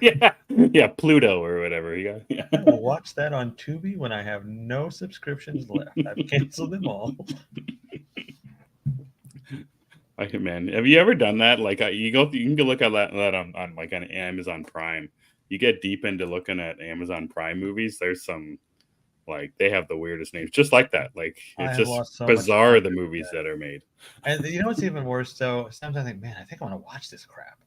Yeah, yeah, Pluto or whatever. Yeah. I will watch that on Tubi when I have no subscriptions left. I've canceled them all. Man, have you ever done that? Like, you can go look at that on like on Amazon Prime. You get deep into looking at Amazon Prime movies. There's some like they have the weirdest names, just like that. Like I it's have just lost so much bizarre time the doing movies that. that are made. And you know what's even worse? So sometimes I think, man, I think I want to watch this crap.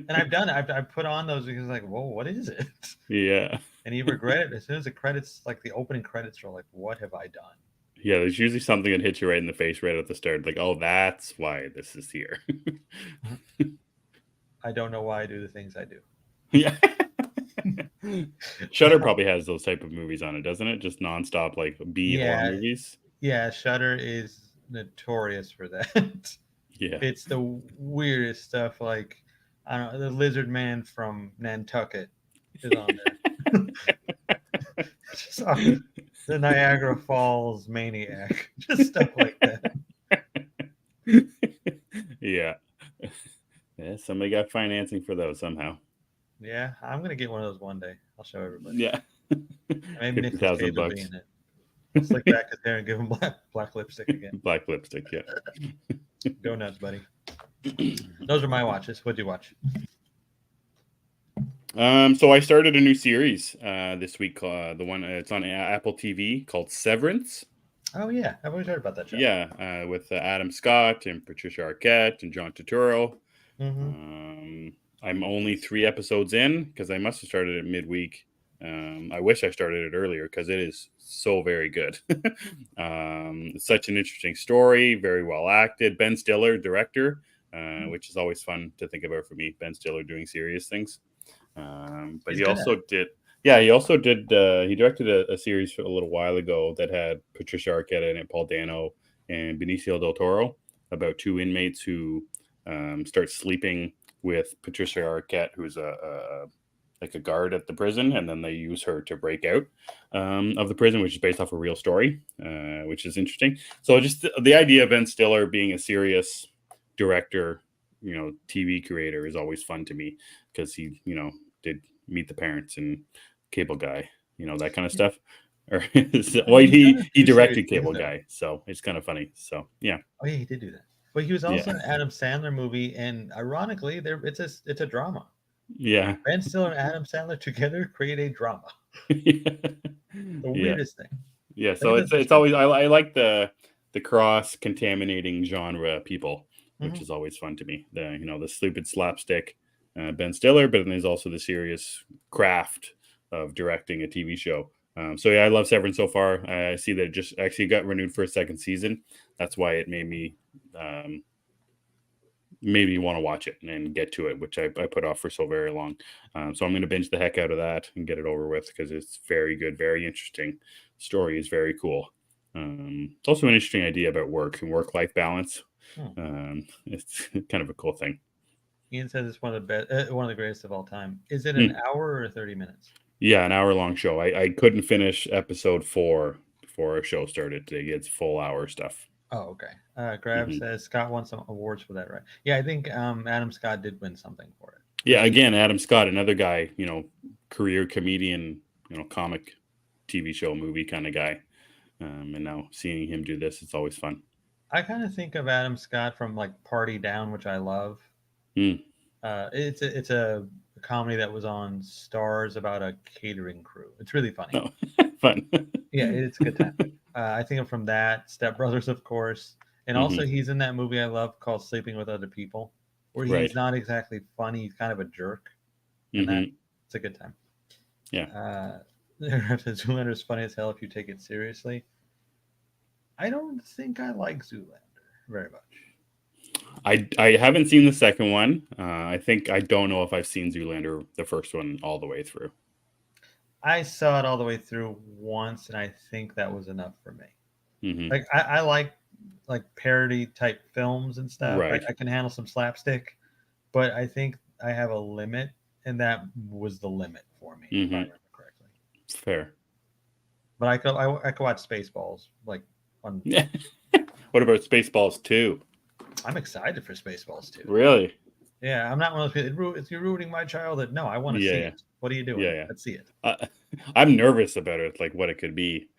And I've done it. I've put on those because like, whoa, what is it? Yeah, And you regret it as soon as the credits, like the opening credits, are like, what have I done? yeah. There's usually something that hits you right in the face right at the start. Like, oh, that's why this is here. I don't know why I do the things I do. Yeah. Shutter probably has those type of movies on it, doesn't it? Just nonstop like B horror Yeah, movies. yeah. Shutter is notorious for that. Yeah. It's the weirdest stuff. Like I don't know, the Lizard Man from Nantucket is on there. Just the Niagara Falls Maniac, just stuff like that. Yeah. Yeah, somebody got financing for those somehow. Yeah, I'm gonna get one of those one day. I'll show everybody. Yeah. Maybe Nicolas Cage will be $50,000. in it. I'll slick back his hair and give him black lipstick again. Black lipstick, yeah. Go nuts, buddy. Those are my watches. What'd you watch? So I started a new series this week. The one it's on Apple TV called Severance. Oh yeah, I've always heard about that show. Yeah, with Adam Scott and Patricia Arquette and John Turturro. Mm-hmm. I'm only 3 episodes in because I must have started it midweek. I wish I started it earlier because it is so very good. It's such an interesting story, very well acted. Ben Stiller, director, which is always fun to think about for me. Ben Stiller doing serious things. But He's he good at also it. did. Yeah, he also did. He directed a series a little while ago that had Patricia Arquette in it, Paul Dano, and Benicio del Toro about 2 inmates who start sleeping with Patricia Arquette, who's like a guard at the prison, and then they use her to break out of the prison, which is based off a real story, which is interesting. So just the idea of Ben Stiller being a serious director, TV creator is always fun to me because he, did Meet the Parents and Cable Guy, that kind of stuff. Or well, He's done a he few serious directed things Cable though. Guy, so it's kind of funny. So yeah, Oh yeah, he did do that. But he was also yeah, in an Adam Sandler movie, and ironically, it's a drama. yeah, Ben Stiller and Adam Sandler together create a drama. The yeah. weirdest thing. Yeah, But he so does good it's shows. always I like the cross contaminating genre people, which Mm-hmm. is always fun to me. The stupid slapstick Ben Stiller, but then there's also the serious craft of directing a TV show. So yeah, I love Severance so far. I see that it just actually got renewed for a second season. That's why it um, made me want to watch it and get to it, which I put off for so very long. So I'm going to binge the heck out of that and get it over with because it's very good, very interesting. Story is very cool. It's also an interesting idea about work and work-life balance. Hmm. It's kind of a cool thing. Ian says it's one of the best, one of the greatest of all time. Is it an Hmm. hour or 30 minutes? Yeah, an hour-long show. I couldn't finish episode 4 before our show started today. It's full hour stuff. Oh, okay. Grab Hmm. says Scott won some awards for that, right? Yeah, I think Adam Scott did win something for it. Yeah, again, Adam Scott, another guy, career comedian, comic. TV show, movie kind of guy. And now seeing him do this, it's always fun. I kind of think of Adam Scott from like Party Down, which I love. Mm. It's a comedy that was on Stars about a catering crew. It's really funny. Oh, fun. Yeah, it's a good time. I think of from that Step Brothers, of course, and also Mm-hmm. he's in that movie I love called Sleeping with Other People, where Right. he's not exactly funny. He's kind of a jerk, and that Mm-hmm. it's a good time. Yeah. Zoolander is funny as hell if you take it seriously. I don't think I like Zoolander very much. I haven't seen the second one. I think I don't know if I've seen Zoolander, the first one, all the way through. I saw it all the way through once, and I think that was enough for me. Mm-hmm. Like I like parody type films and stuff. Right. I can handle some slapstick, but I think I have a limit, and that was the limit for me, if I Mm-hmm. remember correctly. Fair. But I could watch Spaceballs like on. What about Spaceballs 2? I'm excited for Spaceballs too. Really? Yeah, I'm not one of those people. It's you're ruining my childhood. No, I want to see Yeah. it. What are you doing? Yeah. Let's see it. I'm nervous about it, like what it could be.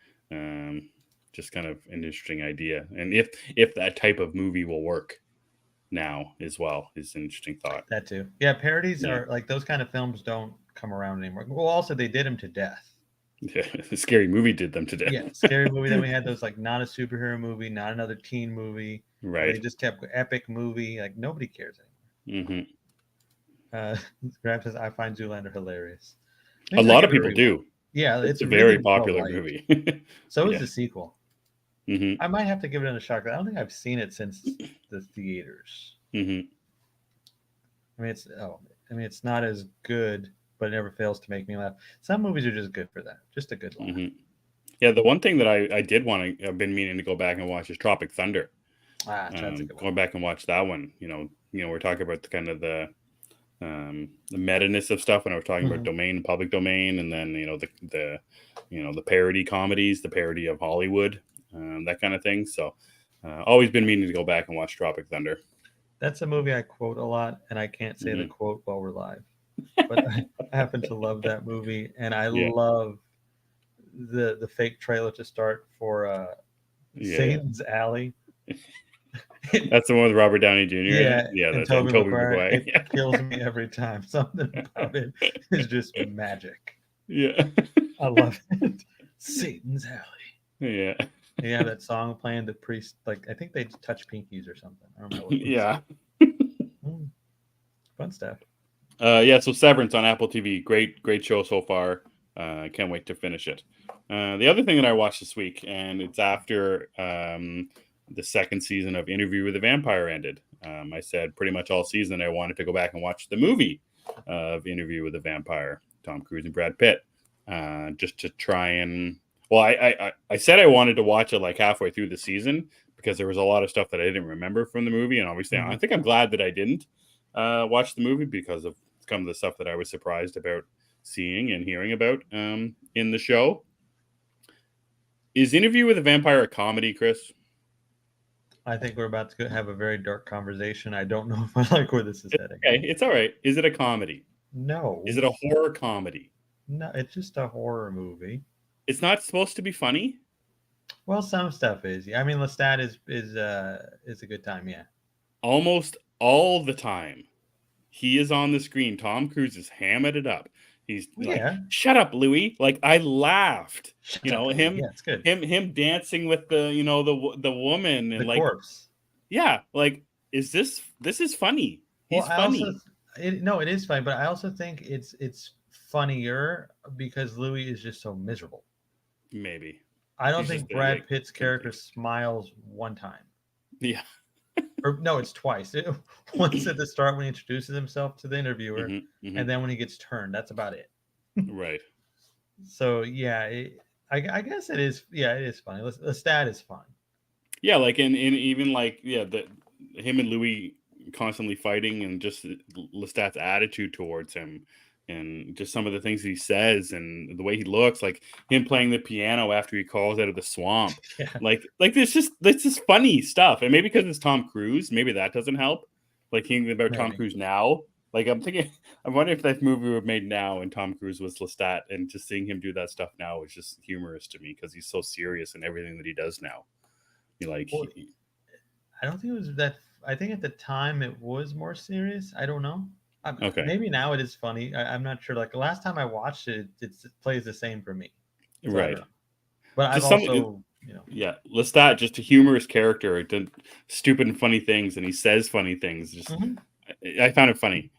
Just kind of an interesting idea, and if that type of movie will work now as well is an interesting thought. That too. Yeah, parodies Yeah. are like those kind of films don't come around anymore. Well, also they did them to death. Yeah, the Scary Movie did them to death. Yeah, scary movie. Then we had those like not a superhero movie, not another teen movie. Right. They just kept epic movie. Like nobody cares anymore. Grab says I find Zoolander hilarious. A lot of people do. Yeah, It's it's a really very popular well-liked. movie. So is Yeah. the sequel. Mm-hmm. I might have to give it a shot. I don't think I've seen it since the theaters. Mm-hmm. I mean it's not as good, but it never fails to make me laugh. Some movies are just good for that. Just a good laugh. Mm-hmm. Yeah, the one thing that I did want to, I've been meaning to go back and watch is Tropic Thunder. That's a good one. Going back and watch that one. We're talking about the kind of the meta-ness of stuff when I was talking about domain, public domain, and then the parody comedies, the parody of Hollywood, that kind of thing. So always been meaning to go back and watch Tropic Thunder. That's a movie I quote a lot, and I can't say the quote while we're live. But I happen to love that movie, and I love the fake trailer to start for Satan's Alley. That's the one with Robert Downey Jr. Yeah, That's Tobey Tobey Maguire. Maguire. It kills me every time. Something about it is just magic. Yeah, I love it. Satan's Alley. Yeah. Yeah, that song playing the priest. Like I think they touch pinkies or something. I don't know. What it was. Yeah. Fun stuff. So Severance on Apple TV, great show so far. I can't wait to finish it. The other thing that I watched this week, and it's after the second season of Interview with the Vampire ended. I said pretty much all season I wanted to go back and watch the movie of Interview with the Vampire, Tom Cruise and Brad Pitt, just to try and. Well, I said I wanted to watch it like halfway through the season because there was a lot of stuff that I didn't remember from the movie, and obviously I think I'm glad that I didn't watch the movie because of some of the stuff that I was surprised about seeing and hearing about in the show. Is Interview with a Vampire a comedy, Chris? I think we're about to have a very dark conversation. I don't know if I like where this is heading. Okay, it's all right. Is it a comedy? No. Is it a horror comedy? No, it's just a horror movie. It's not supposed to be funny? Well, some stuff is. I mean, Lestat is a good time, yeah. Almost all the time. He is on the screen. Tom Cruise is hamming it up. He's like, "Shut up, Louis!" Like I laughed. Him. Yeah, it's good. Him dancing with the the woman and the corpse. Yeah, like this is funny. He's funny. It is funny, but I also think it's funnier because Louis is just so miserable. Maybe. I don't think Brad Pitt's character smiles one time. Yeah. Or no, it's twice. Once at the start when he introduces himself to the interviewer, and then when he gets turned. That's about it. Right. So yeah, I guess it is. Yeah, it is funny. Lestat is fun. Yeah, like in even like him and Louis constantly fighting, and just Lestat's attitude towards him, and just some of the things he says and the way he looks, like him playing the piano after he calls out of the swamp. Yeah. Like this is funny stuff. And maybe because it's Tom Cruise, maybe that doesn't help. Like hearing about Tom Cruise now, Like I'm thinking, I'm wondering if that movie were made now and Tom Cruise was Lestat, and just seeing him do that stuff now is just humorous to me because he's so serious in everything that he does now. He like, Well, I don't think it was that. I think at the time it was more serious. I don't know. okay, Maybe now it is funny. I'm not sure. Like the last time I watched it, it plays the same for me. So I don't right, know. But I've just some, also, yeah, Lestat, just a humorous character. It did stupid and funny things, and he says funny things. Just Mhm, I found it funny.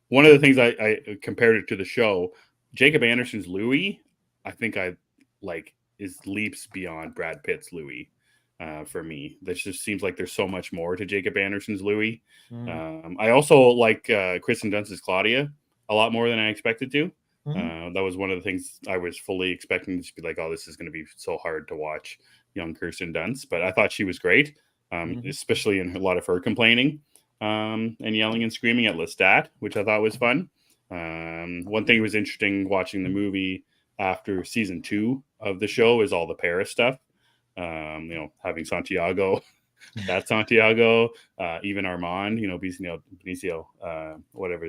One of the things I compared it to the show, Jacob Anderson's Louis, I think I like is leaps beyond Brad Pitt's Louis. For me, this just seems like there's so much more to Jacob Anderson's Louis. mhm, I also like Kristen Dunst's Claudia a lot more than I expected to. mhm, That was one of the things I was fully expecting to be like, oh, this is going to be so hard to watch young Kirsten Dunst, but I thought she was great, mhm, especially in a lot of her complaining and yelling and screaming at Lestat, which I thought was fun. One thing was interesting watching the movie after season 2 of the show is all the Paris stuff. Having Santiago, that Santiago, even Armand, Benicio, whatever,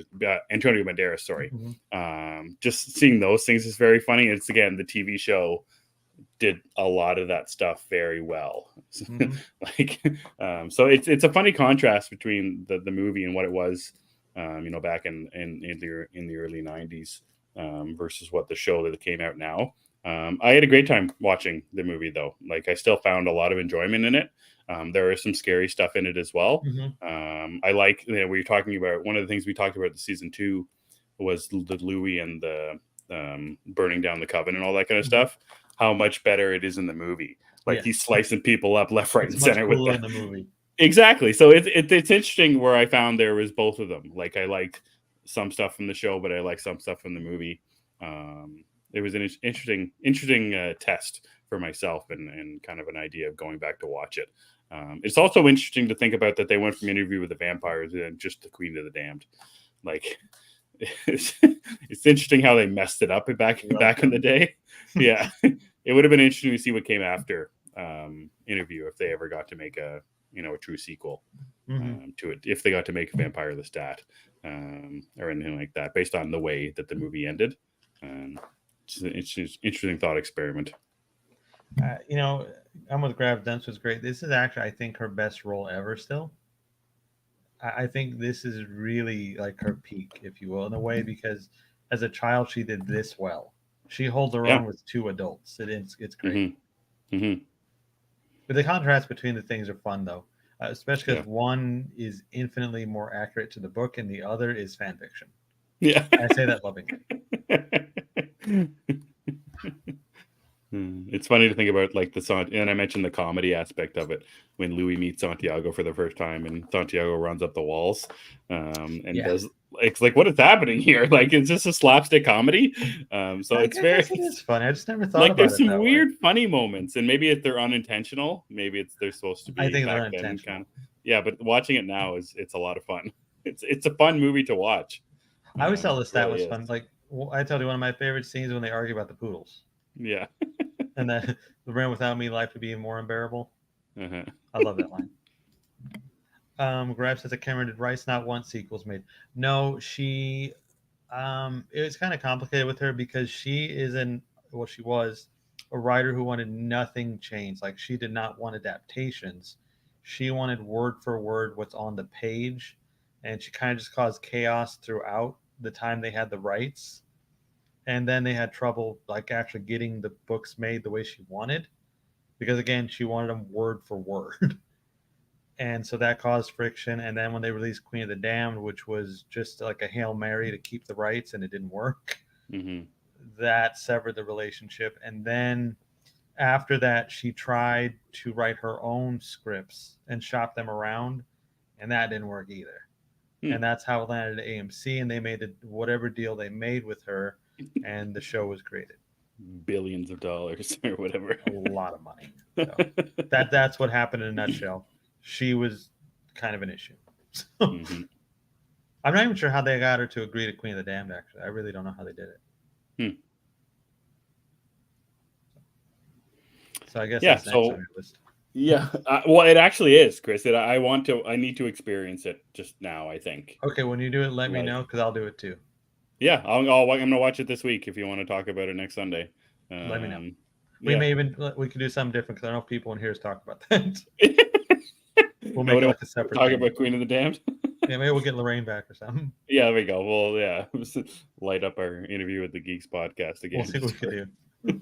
Antonio Banderas, sorry. mhm, Just seeing those things is very funny. It's again, the TV show did a lot of that stuff very well. mhm. like, so it's a funny contrast between the movie and what it was, back in the early '90s versus what the show that came out now. I had a great time watching the movie though. Like I still found a lot of enjoyment in it. There is some scary stuff in it as well. Mhm. I like we were talking about one of the things we talked about the season 2 was the Louis and the burning down the coven and all that kind of Mhm. stuff. How much better it is in the movie. Like he's Yes, slicing people up left, right, it's and much center with cooler that. in the movie. Exactly. So it's interesting where I found there was both of them. Like I liked some stuff from the show, but I liked some stuff from the movie. It was an interesting test for myself and kind of an idea of going back to watch it. It's also interesting to think about that they went from Interview with the Vampires and just the Queen of the Damned. Like it's interesting how they messed it up back in the Welcome. day. Yeah, it would have been interesting to see what came after Interview if they ever got to make a true sequel Mhm. to it, if they got to make Vampire Lestat or anything like that, based on the way that the movie ended. Um, it's just interesting thought experiment. You know, I'm with Grav Dunst was great. This is actually, I think, her best role ever. Still, I think this is really like her peak, if you will, in a way, because as a child she did this well. She holds her Yeah. own with two adults. It's great. Mm-hmm. Mm-hmm. But the contrast between the things are fun though, especially Yeah. because one is infinitely more accurate to the book and the other is fan fiction. Yeah. I say that lovingly. It's funny to think about like and I mentioned the comedy aspect of it when Louis meets Santiago for the first time, and Santiago runs up the walls, and Yeah, does it's like what is happening here? Like, is this a slapstick comedy? So it's I very guess it is funny. I just never thought like about there's it some that way. weird funny moments, and maybe if they're unintentional, maybe they're supposed to I be think they're back then kind intentional. of. Yeah, but watching it now it's a lot of fun. It's a fun movie to watch. I always tell It this that really was is. fun. Like I told you, one of my favorite scenes when they argue about the poodles, Yeah. and that the ran without me life would be more unbearable. Uh-huh. I love that line. Grab says that Cameron did Rice not want sequels made. No, she. It was kind of complicated with her because she is an well, she was a writer who wanted nothing changed. Like she did not want adaptations. She wanted word for word what's on the page, and she kind of just caused chaos throughout the time they had the rights. And then they had trouble like actually getting the books made the way she wanted because again she wanted them word for word. And so that caused friction. And then when they released Queen of the Damned, which was just like a hail mary to keep the rights, and it didn't work, Mm-hmm. that severed the relationship. And then after that, she tried to write her own scripts and shop them around, and that didn't work either. Hmm. And that's how it landed at AMC, and they made it whatever deal they made with her, and the show was created. Billions of dollars or whatever. A lot of money. So that's what happened in a nutshell. She was kind of an issue. So Mm-hmm. I'm not even sure how they got her to agree to Queen of the Damned. Actually, I really don't know how they did it. Hmm. So I guess Yeah. that's next on So your list. Yeah, well, it actually is, Chris. I need to experience it just now. I think. Okay, when you do it, let me Like, know because I'll do it too. yeah, I'm gonna watch it this week. If you want to talk about it next Sunday, Let me know. We yeah. may even we could do something different because I don't know if people in here talk about that. We'll make it Nobody like wants a to separate talk thing. about Queen of the Damned. Yeah, maybe we'll get Lorraine back or something. Yeah, there we go. Well, yeah, light up our interview with the Geeks podcast again. We'll see what we can do.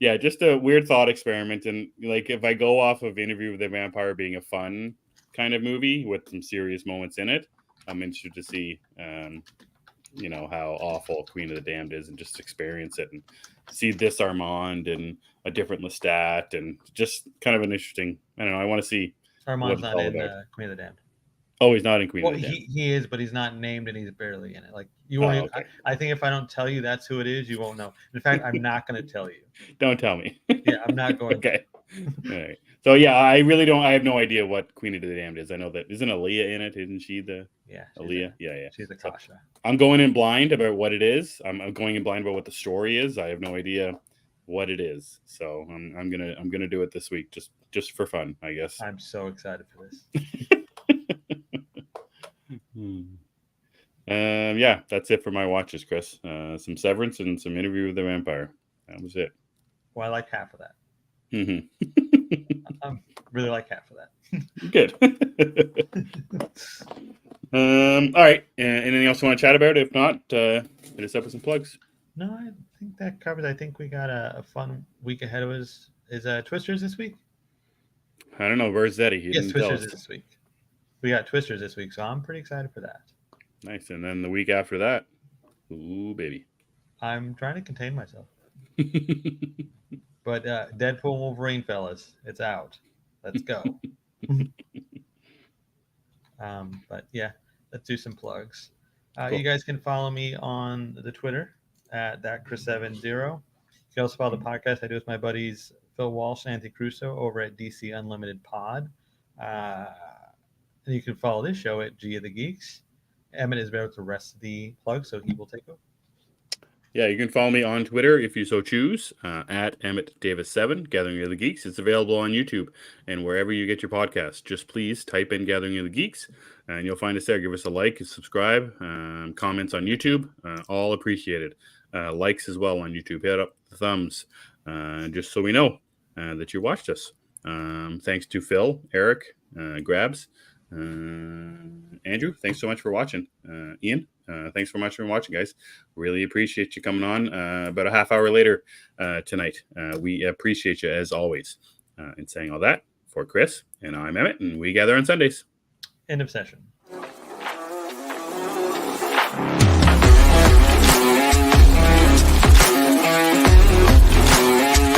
Yeah, just a weird thought experiment. And like, if I go off of Interview with the Vampire being a fun kind of movie with some serious moments in it, I'm interested to see, how awful Queen of the Damned is, and just experience it and see this Armand and a different Lestat, and just kind of an interesting. I don't know. I want to see what Armand's it's not all in about. Queen of the Damned. Oh, he's not in Queen Well, of the Damned. he is, but he's not named and he's barely in it. Like you won't. Oh, Even, okay. I think if I don't tell you that's who it is, you won't know. In fact, I'm not going to tell you. Don't tell me. Yeah, I'm not going to. Okay. All right. So yeah, I really don't. I have no idea what Queen of the Damned is. I know that isn't Aaliyah in it. Isn't she the Yeah, Aaliyah? Yeah. She's a So Kasha. I'm going in blind about what it is. I'm going in blind about what the story is. I have no idea what it is. So I'm gonna do it this week just for fun, I guess. I'm so excited for this. Yeah, that's it for my watches, Chris. Some Severance and some Interview with the Vampire. That was it. Well, I like half of that. Mm-hmm. I really like half of that. Good. All right. Anything else you want to chat about? If not, hit us up with some plugs. No, I think that covers. I think we got a fun week ahead of us. Is Twisters this week? I don't know. Where's Zeddy? He Yes, didn't tell Twisters us. is this week. We got Twisters this week, so I'm pretty excited for that. Nice. And then the week after that, ooh, baby. I'm trying to contain myself. But Deadpool and Wolverine, fellas, it's out. Let's go. But yeah, let's do some plugs. Cool. You guys can follow me on the Twitter at thatchris70. You can also follow the podcast I do with my buddies Phil Walsh and Anthony Crusoe over at DC Unlimited Pod. And you can follow this show at G of the Geeks. Emmet is there with the rest of the plugs, so he will take over. Yeah, you can follow me on Twitter if you so choose, at EmmettDavis7, Gathering of the Geeks. It's available on YouTube and wherever you get your podcasts. Just please type in Gathering of the Geeks, and you'll find us there. Give us a like, subscribe, comments on YouTube, all appreciated. Likes as well on YouTube. Hit up the thumbs, just so we know that you watched us. Thanks to Phil, Eric, Grabs, Andrew. Thanks so much for watching. Ian. Thanks so much for watching, guys. Really appreciate you coming on about a half hour later tonight. We appreciate you as always. And saying all that, for Chris, and I'm Emmet, and we gather on Sundays. End of session.